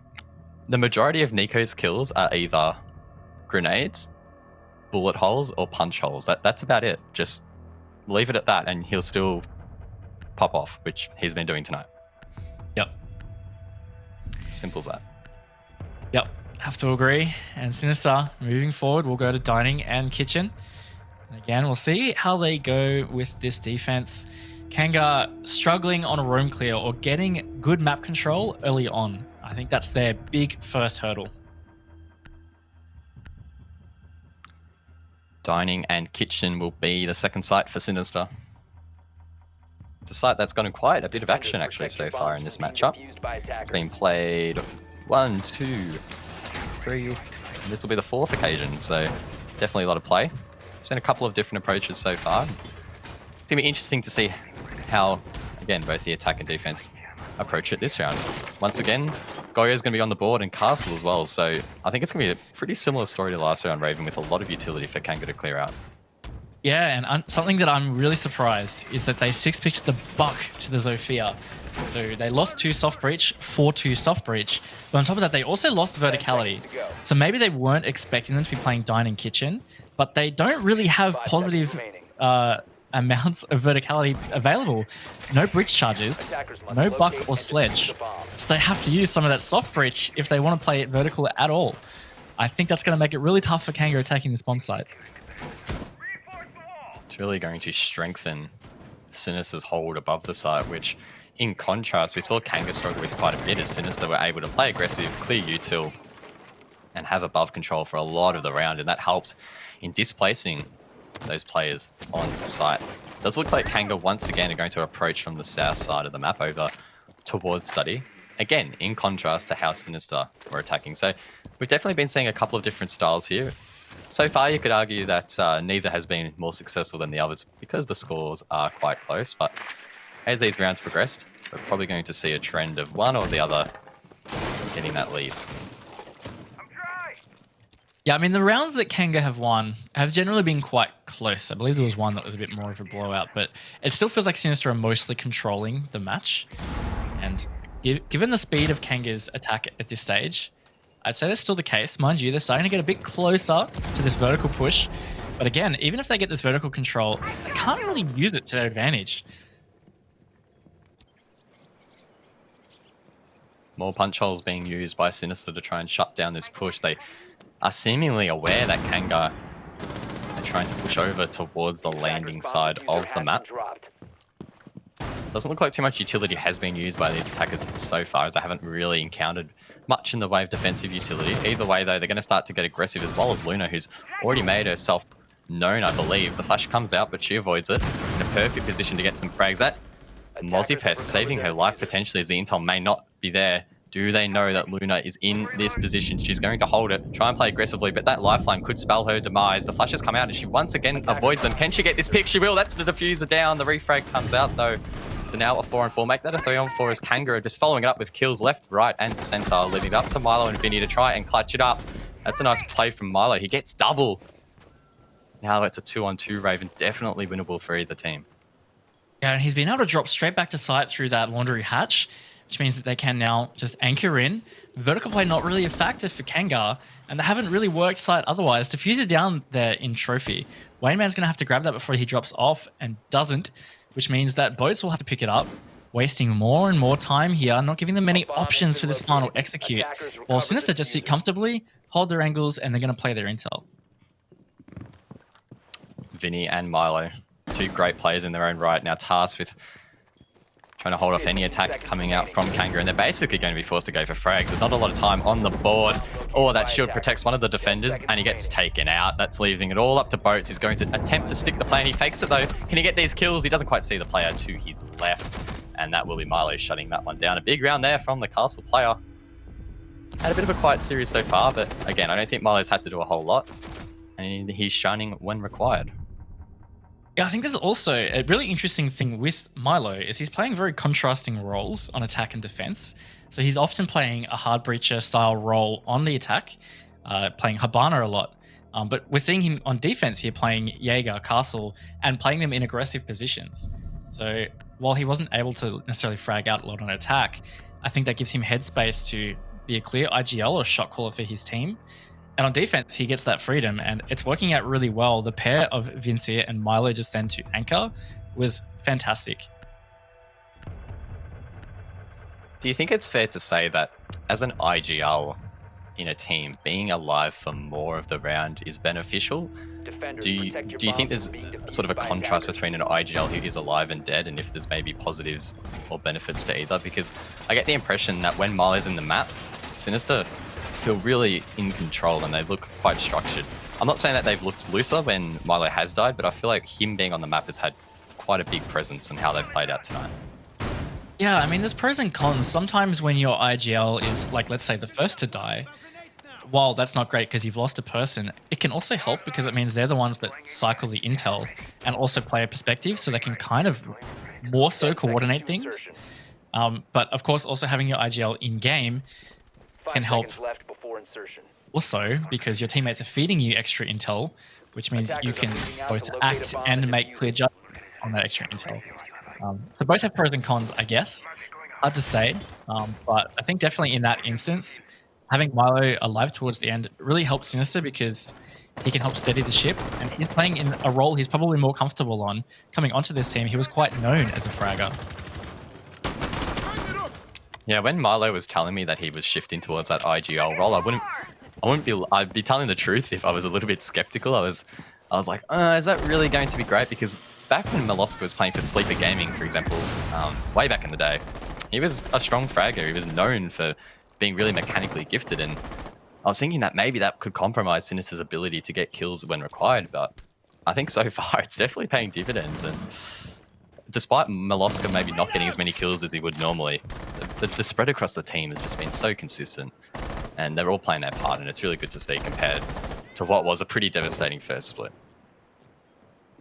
the majority of Nico's kills are either grenades, bullet holes, or punch holes. That's about it. Just leave it at that, and he'll still pop off, which he's been doing tonight. Yep. Simple as that. Yep, have to agree. And Sinister, moving forward, we'll go to dining and kitchen. And again, we'll see how they go with this defense. Kanga struggling on a roam clear or getting good map control early on. I think that's their big first hurdle. Dining and kitchen will be the second site for Sinister. It's a site that's gotten quite a bit of action actually so far in this matchup. It's been played 1, 2, 3, and this will be the 4th occasion, so definitely a lot of play. Seen a couple of different approaches so far. It's going to be interesting to see how, again, both the attack and defense approach it this round. Once again, Goyo's going to be on the board and Castle as well. So I think it's going to be a pretty similar story to last round, Raven, with a lot of utility for Kanga to clear out. Yeah, and something that I'm really surprised is that they 6-pitched the Buck to the Zofia. So they lost 2 soft breach, 4-2 soft breach. But on top of that, they also lost verticality. So maybe they weren't expecting them to be playing dining kitchen, but they don't really have positive amounts of verticality available. No breach charges, no Buck or Sledge. So they have to use some of that soft breach if they want to play it vertical at all. I think that's going to make it really tough for Kanga attacking this bomb site. It's really going to strengthen Sinister's hold above the site, which in contrast, we saw Kanga struggle with quite a bit as Sinister were able to play aggressive, clear util, and have above control for a lot of the round, and that helped in displacing those players on site. It does look like Kanga once again are going to approach from the south side of the map over towards Study. Again, in contrast to how Sinister were attacking. So we've definitely been seeing a couple of different styles here. So far, you could argue that neither has been more successful than the others because the scores are quite close. But as these rounds progressed, we're probably going to see a trend of one or the other getting that lead. Yeah, I mean, the rounds that Kanga have won have generally been quite close. I believe there was one that was a bit more of a blowout, but it still feels like Sinister are mostly controlling the match. And given the speed of Kanga's attack at this stage, I'd say that's still the case. Mind you, they're starting to get a bit closer to this vertical push. But again, even if they get this vertical control, they can't really use it to their advantage. More punch holes being used by Sinister to try and shut down this push. They are seemingly aware that Kanga are trying to push over towards the landing side of the map. Doesn't look like too much utility has been used by these attackers so far, as they haven't really encountered much in the way of defensive utility. Either way, though, they're going to start to get aggressive, as well as Luna, who's already made herself known, I believe. The flash comes out, but she avoids it. In a perfect position to get some frags. That Mozzie Pest saving her life potentially, as the intel may not be there. Do they know that Luna is in this position? She's going to hold it, try and play aggressively, but that lifeline could spell her demise. The flashes come out and she once again avoids them. Can she get this pick? She will. That's the diffuser down. The refrag comes out though. So now a 4-on-4. Make that a 3-on-4 as Kanga are just following it up with kills left, right, and center, leaving it up to Milo and Vinny to try and clutch it up. That's a nice play from Milo. He gets double. Now it's a 2-on-2 Raven. Definitely winnable for either team. Yeah, and he's been able to drop straight back to site through that laundry hatch, which means that they can now just anchor in. Vertical play not really a factor for Kanga, and they haven't really worked site otherwise. Diffuser down there in Trophy. Wayne Man's going to have to grab that before he drops off, and doesn't, which means that Boats will have to pick it up, wasting more and more time here, not giving them many options for this final execute. While Sinister just sit comfortably, hold their angles, and they're going to play their intel. Vinny and Milo, two great players in their own right, now tasked with trying to hold off any attack coming out from Kanga, and they're basically going to be forced to go for frags. There's not a lot of time on the board. Oh, that shield protects one of the defenders, and he gets taken out. That's leaving it all up to Boats. He's going to attempt to stick the play, and he fakes it though. Can he get these kills? He doesn't quite see the player to his left, and that will be Milo shutting that one down. A big round there from the Castle player. Had a bit of a quiet series so far, but again, I don't think Milo's had to do a whole lot, and he's shining when required. Yeah, I think there's also a really interesting thing with Milo is he's playing very contrasting roles on attack and defense. So he's often playing a hard breacher style role on the attack, playing Habana a lot. But we're seeing him on defense here playing Jaeger, Castle, and playing them in aggressive positions. So while he wasn't able to necessarily frag out a lot on attack, I think that gives him headspace to be a clear IGL or shot caller for his team. And on defense, he gets that freedom, and it's working out really well. The pair of Vincier and Milo just then to anchor was fantastic. Do you think it's fair to say that as an IGL in a team, being alive for more of the round is beneficial? Do you think there's sort of a contrast between an IGL who is alive and dead, and if there's maybe positives or benefits to either? Because I get the impression that when Milo's in the map, Sinister feel really in control and they look quite structured. I'm not saying that they've looked looser when Milo has died, but I feel like him being on the map has had quite a big presence in how they've played out tonight. Yeah, I mean, there's pros and cons. Sometimes when your IGL is, like, let's say the first to die, while that's not great because you've lost a person, it can also help because it means they're the ones that cycle the intel and also play a perspective, so they can kind of more so coordinate things. But of course, also having your IGL in game can help seconds left before insertion. also because your teammates are feeding you extra intel, which means you can both act and make clear judgments on that extra intel. So both have pros and cons, I guess. Hard to say, but I think definitely in that instance, having Milo alive towards the end really helps Sinister because he can help steady the ship, and he's playing in a role he's probably more comfortable on. Coming onto this team, he was quite known as a fragger. Yeah, when Milo was telling me that he was shifting towards that IGL role, I'd be telling the truth if I was a little bit skeptical. I was like, is that really going to be great? Because back when Maloska was playing for Sleeper Gaming, for example, way back in the day, he was a strong fragger. He was known for being really mechanically gifted, and I was thinking that maybe that could compromise Sinister's ability to get kills when required, but I think so far it's definitely paying dividends. And despite Maloska maybe not getting as many kills as he would normally, the spread across the team has just been so consistent, and they're all playing their part, and it's really good to see compared to what was a pretty devastating first split.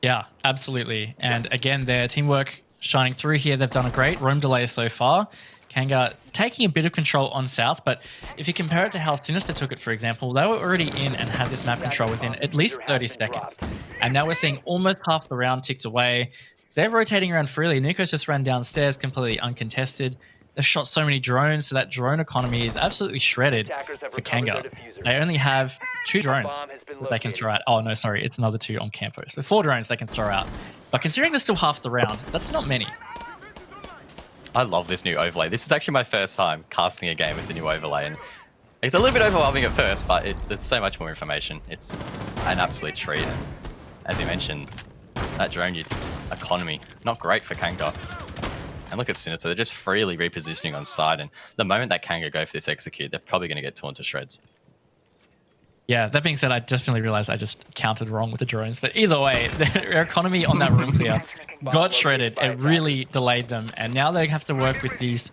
Yeah, absolutely. And again, their teamwork shining through here. They've done a great roam delay so far. Kanga taking a bit of control on South, but if you compare it to how Sinister took it, for example, they were already in and had this map control within at least 30 seconds. And now we're seeing almost half the round ticked away. They're rotating around freely. Nuko's just ran downstairs completely uncontested. They've shot so many drones, so that drone economy is absolutely shredded for Kanga. They only have 2 drones that they can throw out. Oh, no, sorry. It's another 2 on Campo. So 4 drones they can throw out. But considering there's still half the round, that's not many. I love this new overlay. This is actually my first time casting a game with the new overlay, and it's a little bit overwhelming at first, but there's so much more information. It's an absolute treat. As you mentioned, that drone economy, not great for Kanga. And look at Sinister, they're just freely repositioning on side, and the moment that Kanga go for this execute, they're probably going to get torn to shreds. Yeah, that being said, I definitely realized I just counted wrong with the drones. But either way, their economy on that room clear got shredded. It really delayed them. And now they have to work with these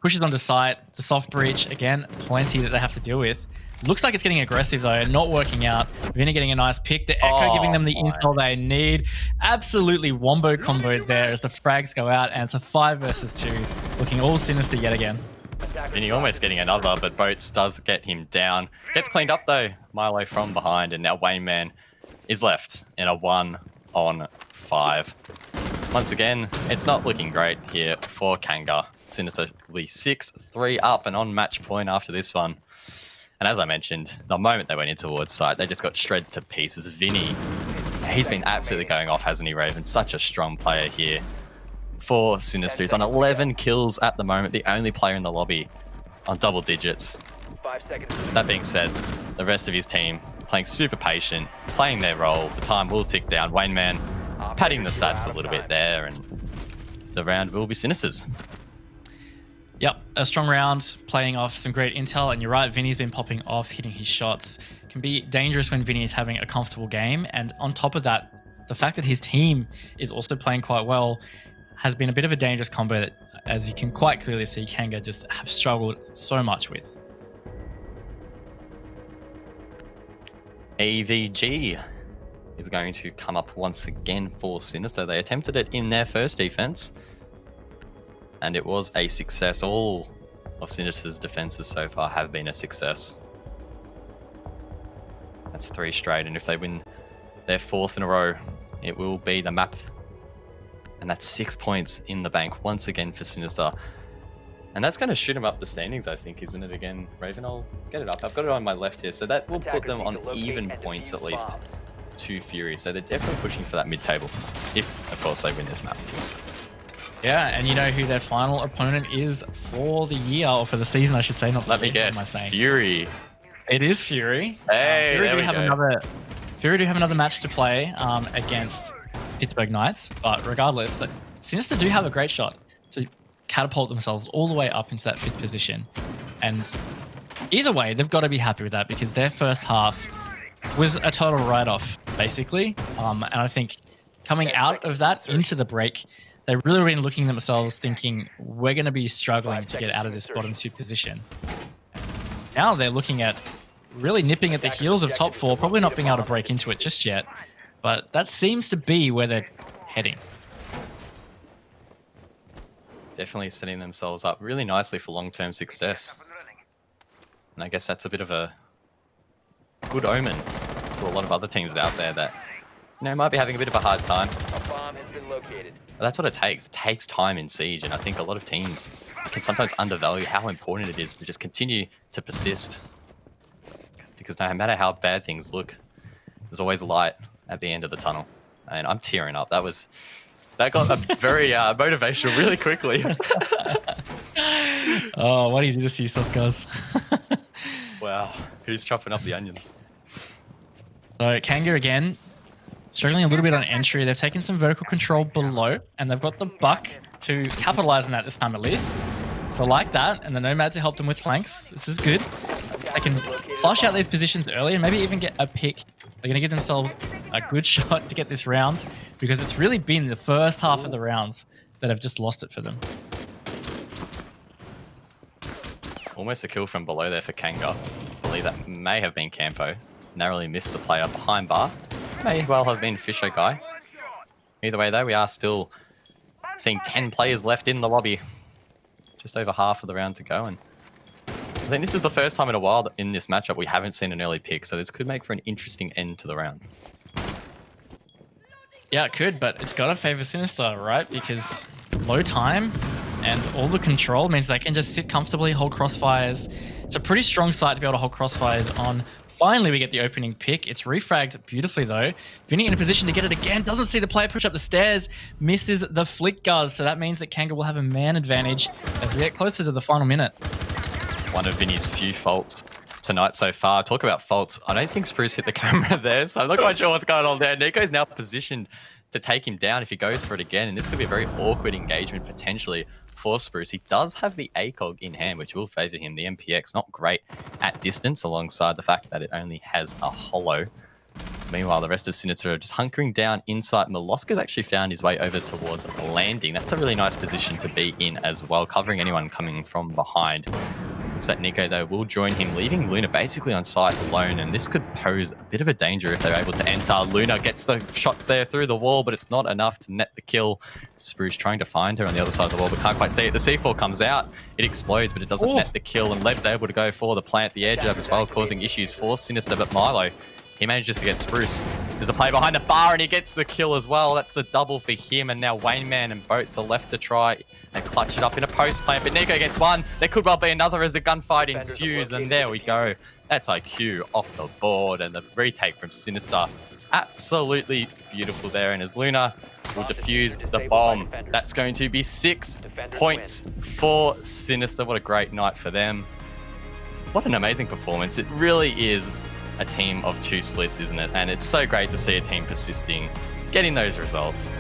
pushes onto site, the soft breach. Again, plenty that they have to deal with. Looks like it's getting aggressive, though, not working out. Vinny getting a nice pick. The Echo giving them the intel they need. Absolutely wombo combo there as the frags go out. And it's a 5 versus 2. Looking all Sinister yet again. Vinny almost getting another, but Boats does get him down. Gets cleaned up, though. Milo from behind, and now Wayne Man is left in a 1-on-5. Once again, it's not looking great here for Kanga. Sinister will be 6-3 up and on match point after this one. And as I mentioned, the moment they went in towards site, they just got shredded to pieces. Vinny, he's been absolutely going off, hasn't he, Raven? Such a strong player here for Sinister. He's on 11 kills at the moment, the only player in the lobby on double digits. 5 seconds. That being said, the rest of his team playing super patient, playing their role. The time will tick down. Wayne Man padding the stats a little bit there, and the round will be Sinister's. Yep, a strong round, playing off some great intel, and you're right, Vinny's been popping off, hitting his shots. Can be dangerous when Vinny is having a comfortable game, and on top of that, the fact that his team is also playing quite well has been a bit of a dangerous combo that, as you can quite clearly see, Kanga just have struggled so much with. AVG is going to come up once again for Sinister. They attempted it in their first defense, and it was a success. All of Sinister's defenses so far have been a success. That's 3 straight, and if they win their 4th in a row, it will be the map. And that's 6 points in the bank once again for Sinister. And that's going to shoot them up the standings, I think, isn't it? Again, Raven, I'll get it up. I've got it on my left here. So that will put them on even points at least to Fury. So they're definitely pushing for that mid-table, if, of course, they win this map. Yeah, and you know who their final opponent is for the year, or for the season, I should say. Not Let me year, guess, am I saying? Fury. It is Fury. Hey, Fury there do we have go. Fury do have another match to play against Pittsburgh Knights, but regardless, Sinister do have a great shot to catapult themselves all the way up into that 5th position. And either way, they've got to be happy with that, because their first half was a total write-off, basically. And I think coming out of that into the break, they've really been looking at themselves thinking, we're going to be struggling to get out of this bottom 2 position. Now they're looking at really nipping at the heels of top 4, probably not being able to break into it just yet, but that seems to be where they're heading. Definitely setting themselves up really nicely for long-term success. And I guess that's a bit of a good omen to a lot of other teams out there that, might be having a bit of a hard time. A bomb has been located. But that's what it takes. It takes time in Siege, and I think a lot of teams can sometimes undervalue how important it is to just continue to persist. Because no matter how bad things look, there's always light at the end of the tunnel. And I'm tearing up. That got a very motivational really quickly. Oh, what do you do to yourself, guys? Wow. Who's chopping up the onions? So Kanga again, struggling a little bit on entry. They've taken some vertical control below, and they've got the buck to capitalize on that this time at least. So like that, and the Nomad to help them with flanks. This is good. They can flush out these positions early and maybe even get a pick. They're going to give themselves a good shot to get this round, because it's really been the first half of the rounds that have just lost it for them. Almost a kill from below there for Kanga. I believe that may have been Campo. Narrowly missed the player behind bar. May well have been Fisher Guy. Either way though, we are still seeing 10 players left in the lobby. Just over half of the round to go, and I think this is the first time in a while that in this matchup we haven't seen an early pick, so this could make for an interesting end to the round. Yeah, it could, but it's got to favor Sinister, right? Because low time and all the control means they can just sit comfortably, hold crossfires. It's a pretty strong site to be able to hold crossfires on. Finally, we get the opening pick. It's refragged beautifully, though. Vinny in a position to get it again. Doesn't see the player push up the stairs. Misses the flick guards. So that means that Kanga will have a man advantage as we get closer to the final minute. One of Vinny's few faults tonight so far. Talk about faults. I don't think Spruce hit the camera there, so I'm not quite sure what's going on there. Nico's now positioned to take him down if he goes for it again, and this could be a very awkward engagement potentially for Spruce. He does have the ACOG in hand, which will favor him. The MPX not great at distance, alongside the fact that it only has a holo. Meanwhile, the rest of Sinister are just hunkering down inside. Molosca's actually found his way over towards landing. That's a really nice position to be in as well, covering anyone coming from behind. Looks like Nico, though, will join him, leaving Luna basically on site alone, and this could pose a bit of a danger if they're able to enter. Luna gets the shots there through the wall, but it's not enough to net the kill. Spruce trying to find her on the other side of the wall, but can't quite see it. The C4 comes out, it explodes, but it doesn't net the kill, and Leb's able to go for the plant the edge up as well, causing issues for Sinister, but Milo, he manages to get Spruce. There's a play behind the bar, and he gets the kill as well. That's the double for him, and now Wayne Man and Boats are left to try and clutch it up in a post plant, but Nico gets one. There could well be another as the gunfight ensues, and there we go. That's IQ off the board, and the retake from Sinister. Absolutely beautiful there, and as Luna will defuse the bomb, that's going to be 6 points for Sinister. What a great night for them. What an amazing performance. It really is a team of 2 splits, isn't it? And it's so great to see a team persisting, getting those results.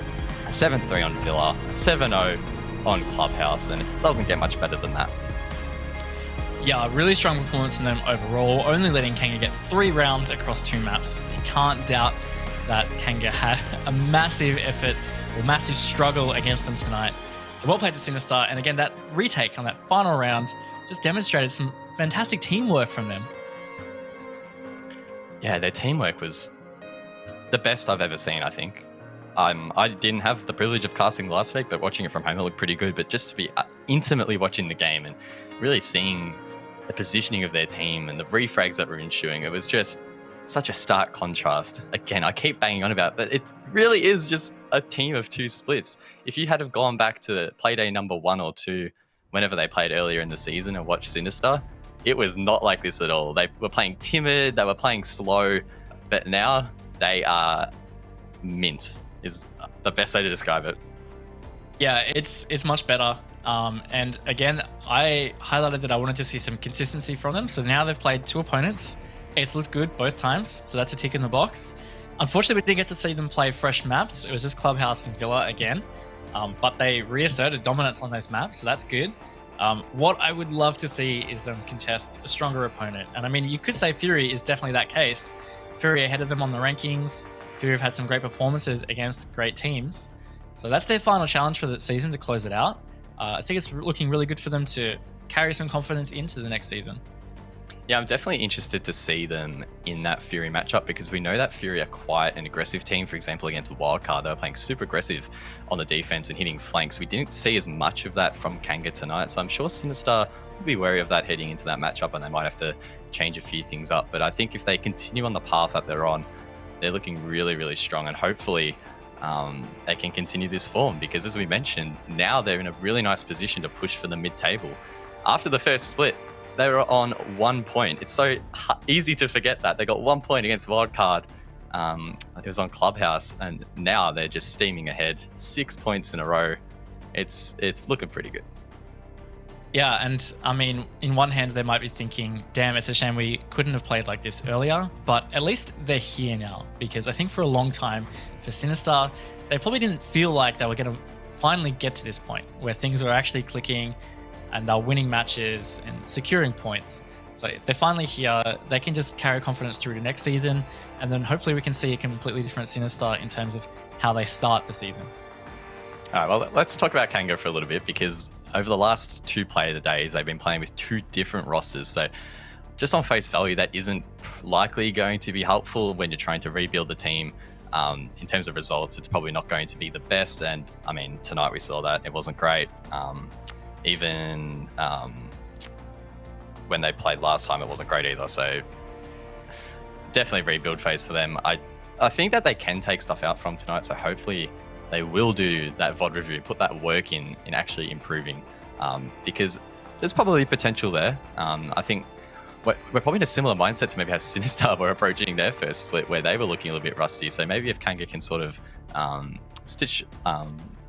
7-3 on Villa, 7-0 on Clubhouse, and it doesn't get much better than that. Yeah, really strong performance in them overall, only letting Kanga get 3 rounds across 2 maps. You can't doubt that Kanga had a massive effort or massive struggle against them tonight. So well played to Sinister, and again, that retake on that final round just demonstrated some fantastic teamwork from them. Yeah, their teamwork was the best I've ever seen, I think. I didn't have the privilege of casting last week, but watching it from home, it looked pretty good. But just to be intimately watching the game and really seeing the positioning of their team and the refrags that were ensuing, it was just such a stark contrast. Again, I keep banging on about it, but it really is just a team of 2 splits. If you had have gone back to playday number 1 or 2, whenever they played earlier in the season and watched Sinister, it was not like this at all. They were playing timid, they were playing slow, but now they are mint, is the best way to describe it. Yeah, it's much better. And again, I highlighted that I wanted to see some consistency from them. So now they've played 2 opponents. It's looked good both times, so that's a tick in the box. Unfortunately, we didn't get to see them play fresh maps. It was just Clubhouse and Villa again. But they reasserted dominance on those maps, so that's good. What I would love to see is them contest a stronger opponent. And I mean, you could say Fury is definitely that case. Fury ahead of them on the rankings. Fury have had some great performances against great teams. So that's their final challenge for the season to close it out. I think it's looking really good for them to carry some confidence into the next season. Yeah, I'm definitely interested to see them in that Fury matchup because we know that Fury are quite an aggressive team. For example, against Wildcard, they were playing super aggressive on the defense and hitting flanks. We didn't see as much of that from Kanga tonight, so I'm sure Sinister will be wary of that heading into that matchup, and they might have to change a few things up. But I think if they continue on the path that they're on, they're looking really, really strong, and hopefully they can continue this form because, as we mentioned, now they're in a really nice position to push for the mid-table. After the first split, they were on 1 point. It's so easy to forget that. They got 1 point against Wildcard. It was on Clubhouse, and now they're just steaming ahead. 6 points in a row. It's looking pretty good. Yeah, and I mean, in one hand, they might be thinking, damn, it's a shame we couldn't have played like this earlier, but at least they're here now, because I think for a long time, for Sinister, they probably didn't feel like they were going to finally get to this point where things were actually clicking and they're winning matches and securing points. So they're finally here. They can just carry confidence through to next season, and then hopefully we can see a completely different Sinister in terms of how they start the season. All right, well, let's talk about Kanga for a little bit, because over the last 2 play of the days, they've been playing with 2 different rosters. So just on face value, that isn't likely going to be helpful when you're trying to rebuild the team. In terms of results, it's probably not going to be the best. And I mean, tonight we saw that it wasn't great. Even when they played last time, it wasn't great either. So definitely rebuild phase for them. I think that they can take stuff out from tonight. So hopefully they will do that VOD review, put that work in actually improving, because there's probably potential there. I think we're probably in a similar mindset to maybe how Sinister were approaching their first split, where they were looking a little bit rusty. So maybe if Kanga can sort of stitch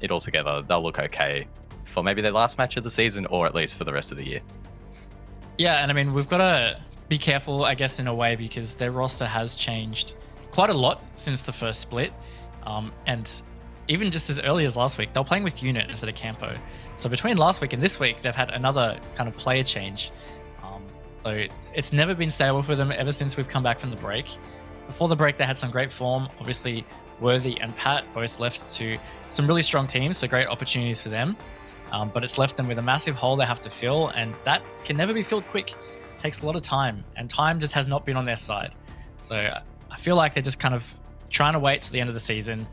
it all together, they'll look okay for maybe their last match of the season, or at least for the rest of the year. Yeah, and I mean, we've got to be careful, I guess, in a way, because their roster has changed quite a lot since the first split. And even just as early as last week, they were playing with Unit instead of Campo. So between last week and this week, they've had another kind of player change. So it's never been stable for them ever since we've come back from the break. Before the break, they had some great form. Obviously, Worthy and Pat both left to some really strong teams, so great opportunities for them. But it's left them with a massive hole they have to fill, and that can never be filled quick. It takes a lot of time, and time just has not been on their side. So I feel like they're just kind of trying to wait to the end of the season,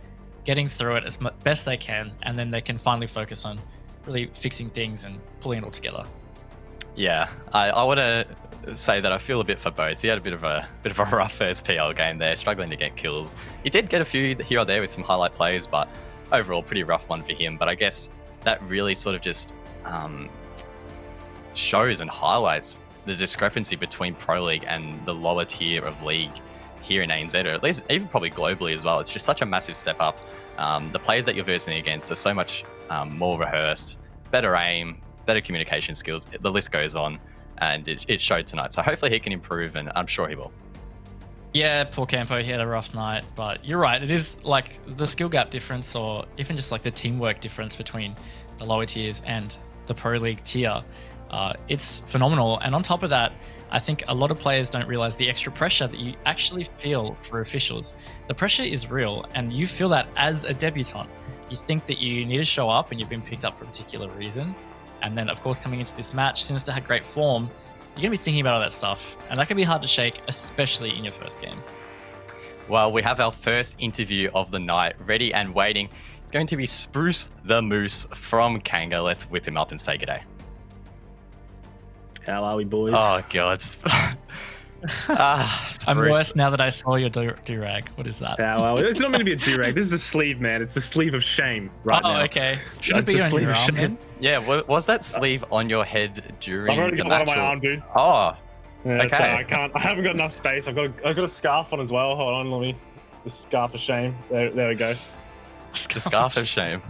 getting through it as best they can, and then they can finally focus on really fixing things and pulling it all together. Yeah, I want to say that I feel a bit for Boats. He had a bit of a rough first PL game there, struggling to get kills. He did get a few here or there with some highlight plays, but overall pretty rough one for him. But I guess that really sort of just shows and highlights the discrepancy between Pro League and the lower tier of league here in ANZ, or at least even probably globally as well. It's just such a massive step up. The players that you're versing against are so much more rehearsed, better aim, better communication skills. The list goes on, and it showed tonight. So hopefully he can improve, and I'm sure he will. Yeah, poor Campo, he had a rough night, but you're right. It is like the skill gap difference, or even just like the teamwork difference between the lower tiers and the Pro League tier. It's phenomenal. And on top of that, I think a lot of players don't realize the extra pressure that you actually feel for officials. The pressure is real, and you feel that as a debutant. You think that you need to show up and you've been picked up for a particular reason. And then, of course, coming into this match, Sinister had great form. You're going to be thinking about all that stuff, and that can be hard to shake, especially in your first game. Well, we have our first interview of the night ready and waiting. It's going to be Spruce the Moose from Kanga. Let's whip him up and say g'day. How are we, boys? Oh, God. I'm worse now that I saw your do-rag. What is that? How are we? It's not meant to be a do-rag. This is a sleeve, man. It's the sleeve of shame right now. Oh, okay. Shouldn't it be on your arm, then? Yeah, was that sleeve on your head during I've already the got match? one on my arm, dude. Oh, Yeah, okay. I haven't got enough space. I've got a scarf on as well. Hold on, let me. The scarf of shame. There we go. The scarf of shame.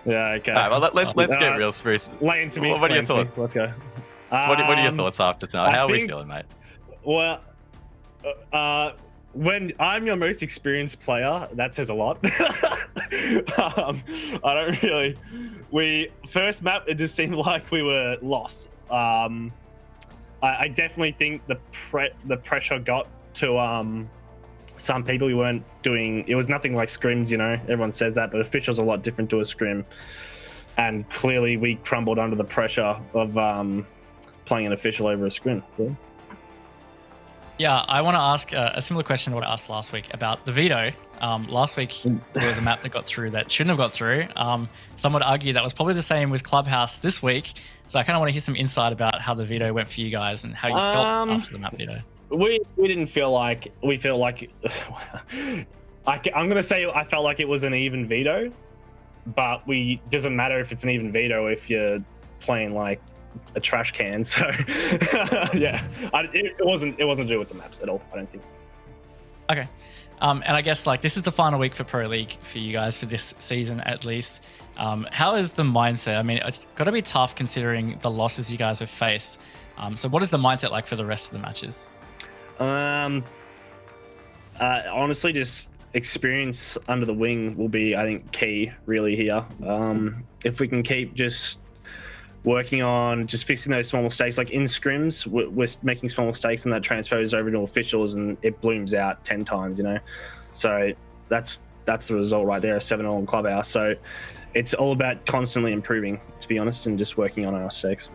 Yeah, okay. All right, well, let's get real, Spruce. Lay into me. What are your thoughts? Let's go. What are your thoughts after tonight? How are we feeling, mate? Well, when I'm your most experienced player, that says a lot. I don't really. First map, it just seemed like we were lost. I definitely think the pressure got to some people. We weren't doing. It was nothing like scrims, you know. Everyone says that, but officials are a lot different to a scrim. And clearly, we crumbled under the pressure of playing an official over a scrim. Yeah. Yeah, I want to ask a similar question to what I asked last week about the veto. Last week, there was a map that got through that shouldn't have got through. Some would argue that was probably the same with Clubhouse this week. So I kind of want to hear some insight about how the veto went for you guys and how you felt after the map veto. We didn't feel like I'm gonna say I felt like it was an even veto, but doesn't matter if it's an even veto if you're playing like a trash can. So yeah, it wasn't to do with the maps at all, I don't think. Okay. And I guess like this is the final week for Pro League for you guys for this season at least. How is the mindset? I mean, it's got to be tough considering the losses you guys have faced. So what is the mindset like for the rest of the matches? Honestly, just experience under the wing will be, I think, key really here. If we can keep just working on just fixing those small mistakes, like in scrims, we're making small mistakes and that transfers over to officials and it blooms out 10 times, you know? So that's the result right there, a 7-0 in Clubhouse. So it's all about constantly improving, to be honest, and just working on our mistakes.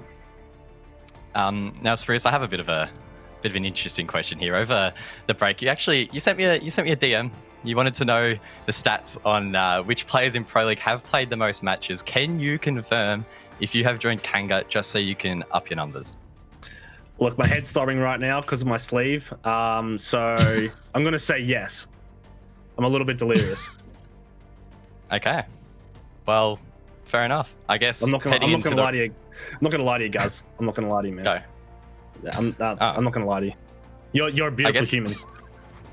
Now, Spruce, I have a bit of an interesting question here. Over the break, you sent me a DM. You wanted to know the stats on which players in Pro League have played the most matches. Can you confirm if you have joined Kanga just so you can up your numbers? Look, my head's throbbing right now because of my sleeve. So I'm going to say yes. I'm a little bit delirious. Okay. Well, fair enough. I guess I'm not going to lie to you. I'm not going to lie to you, Guz. I'm not going to lie to you, man. Go. I'm not going to lie to you. You're a beautiful human.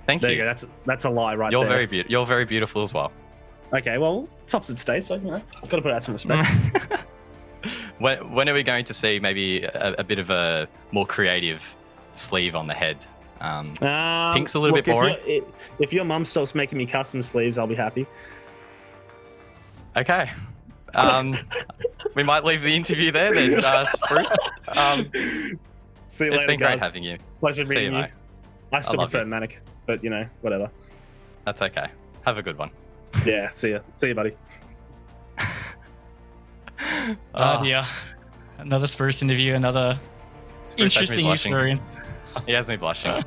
Thank there you. you go. That's a lie right You're there. You're very beautiful as well. Okay, well, it's opposite today, so you know, got to put out some respect. When are we going to see maybe a bit of a more creative sleeve on the head? Pink's a little bit boring. If your mum stops making me custom sleeves, I'll be happy. Okay. We might leave the interview there then, Spruce. See you later, it's been guys. great having you. Pleasure meeting you. Mate. I still prefer Manic, but you know, whatever. That's okay. Have a good one. Yeah, see you, buddy. Yeah. Another Spruce interview, another Spruce interesting experience. He has me blushing.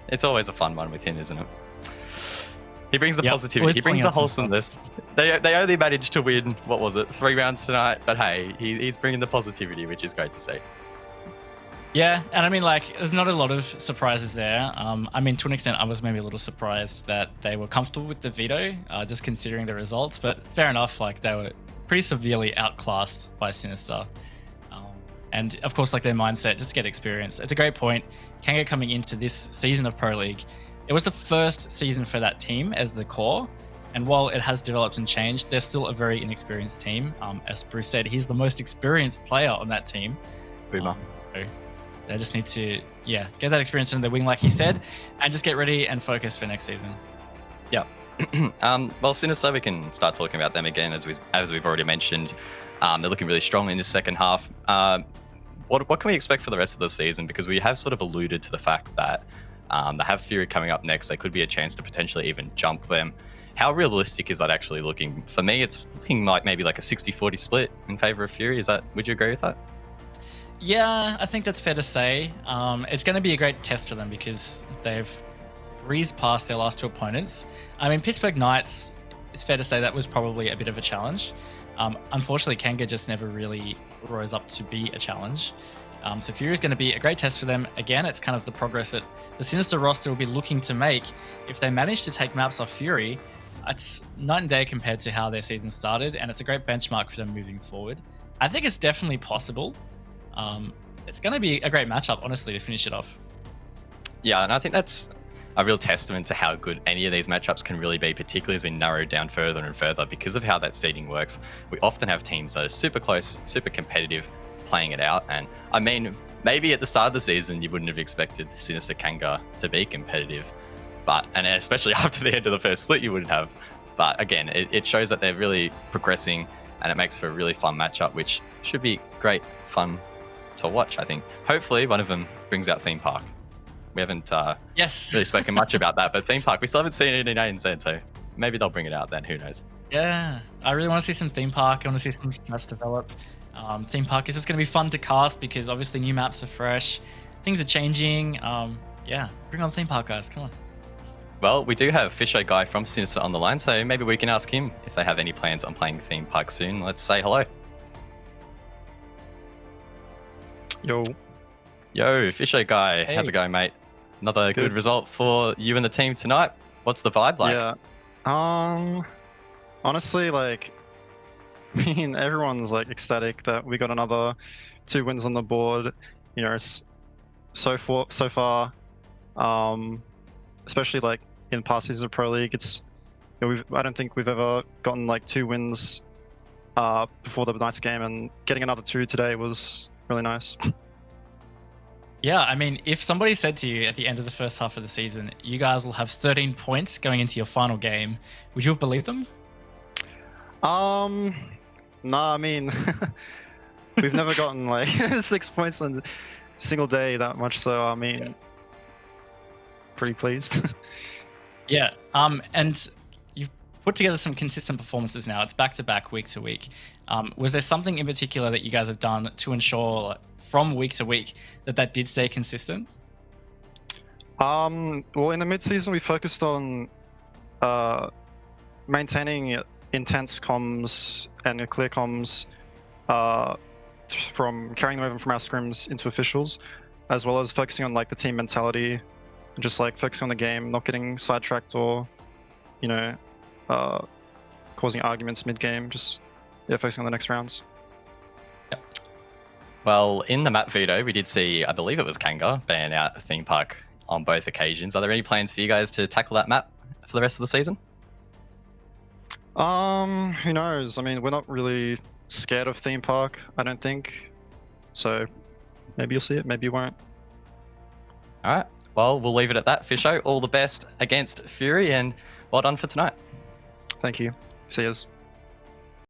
It's always a fun one with him, isn't it? He brings the positivity. He brings the wholesomeness. They only managed to win, what was it, 3 rounds tonight? But hey, he's bringing the positivity, which is great to see. Yeah, and I mean, like, there's not a lot of surprises there. I mean, to an extent, I was maybe a little surprised that they were comfortable with the veto, just considering the results. But fair enough, like, they were pretty severely outclassed by Sinister. And of course, like, their mindset, just get experience. It's a great point. Kanga coming into this season of Pro League, it was the first season for that team as the core. And while it has developed and changed, they're still a very inexperienced team. As Bruce said, he's the most experienced player on that team. Boomer. So they just need to, get that experience in the wing, like he said, and just get ready and focus for next season. Yeah. Well, Sinister, we can start talking about them again, as we've already mentioned. They're looking really strong in this second half. What can we expect for the rest of the season? Because we have sort of alluded to the fact that they have Fury coming up next. There could be a chance to potentially even jump them. How realistic is that actually looking? For me, it's looking like maybe like a 60-40 split in favor of Fury. Would you agree with that? Yeah, I think that's fair to say. It's going to be a great test for them because they've breezed past their last 2 opponents. I mean, Pittsburgh Knights, it's fair to say that was probably a bit of a challenge. Unfortunately, Kanga just never really rose up to be a challenge. So Fury is going to be a great test for them. Again, it's kind of the progress that the Sinister roster will be looking to make. If they manage to take maps off Fury, it's night and day compared to how their season started, and it's a great benchmark for them moving forward. I think it's definitely possible. It's going to be a great matchup, honestly, to finish it off. Yeah, and I think that's a real testament to how good any of these matchups can really be, particularly as we narrow down further and further because of how that seeding works. We often have teams that are super close, super competitive, playing it out. And I mean, maybe at the start of the season, you wouldn't have expected Sinister Kanga to be competitive, and especially after the end of the first split, you wouldn't have. But again, it shows that they're really progressing, and it makes for a really fun matchup, which should be great fun to watch, I think. Hopefully, one of them brings out Theme Park. We haven't really spoken much about that, but Theme Park, we still haven't seen it in ANZ, so maybe they'll bring it out then, who knows. Yeah, I really want to see some Theme Park. I want to see some strats develop. Theme Park is just going to be fun to cast because obviously new maps are fresh. Things are changing. Yeah, bring on the theme park, guys. Come on. Well, we do have Fisho Guy from Sinister on the line, so maybe we can ask him if they have any plans on playing theme park soon. Let's say hello. Yo, Yo, Fisho Guy, how's Hey. it going, mate? Another good Good. result for you and the team tonight. What's the vibe like? yeah. Honestly, like, I mean, everyone's like ecstatic that we got another 2 wins on the board. You know, so far, especially like in past seasons of Pro League, it's I don't think we've ever gotten like 2 wins before the night's game, and getting another 2 today was really nice. Yeah, I mean, if somebody said to you at the end of the first half of the season, you guys will have 13 points going into your final game, would you have believed them? Nah, I mean, we've never gotten like 6 points in a single day that much, so I mean, pretty pleased. Yeah. And you've put together some consistent performances now. It's back to back, week to week. Was there something in particular that you guys have done to ensure from week to week that did stay consistent? Well, in the mid-season, we focused on maintaining intense comms and clear comms from carrying them over from our scrims into officials, as well as focusing on like the team mentality, and just like focusing on the game, not getting sidetracked or, you know, causing arguments mid-game. Just focusing on the next rounds. Well, in the map veto, we did see, I believe it was Kanga, ban out a theme park on both occasions. Are there any plans for you guys to tackle that map for the rest of the season? Who knows? I mean, we're not really scared of theme park, I don't think. So maybe you'll see it, maybe you won't. All right. Well, we'll leave it at that. Fisho, all the best against Fury, and well done for tonight. Thank you. See yous.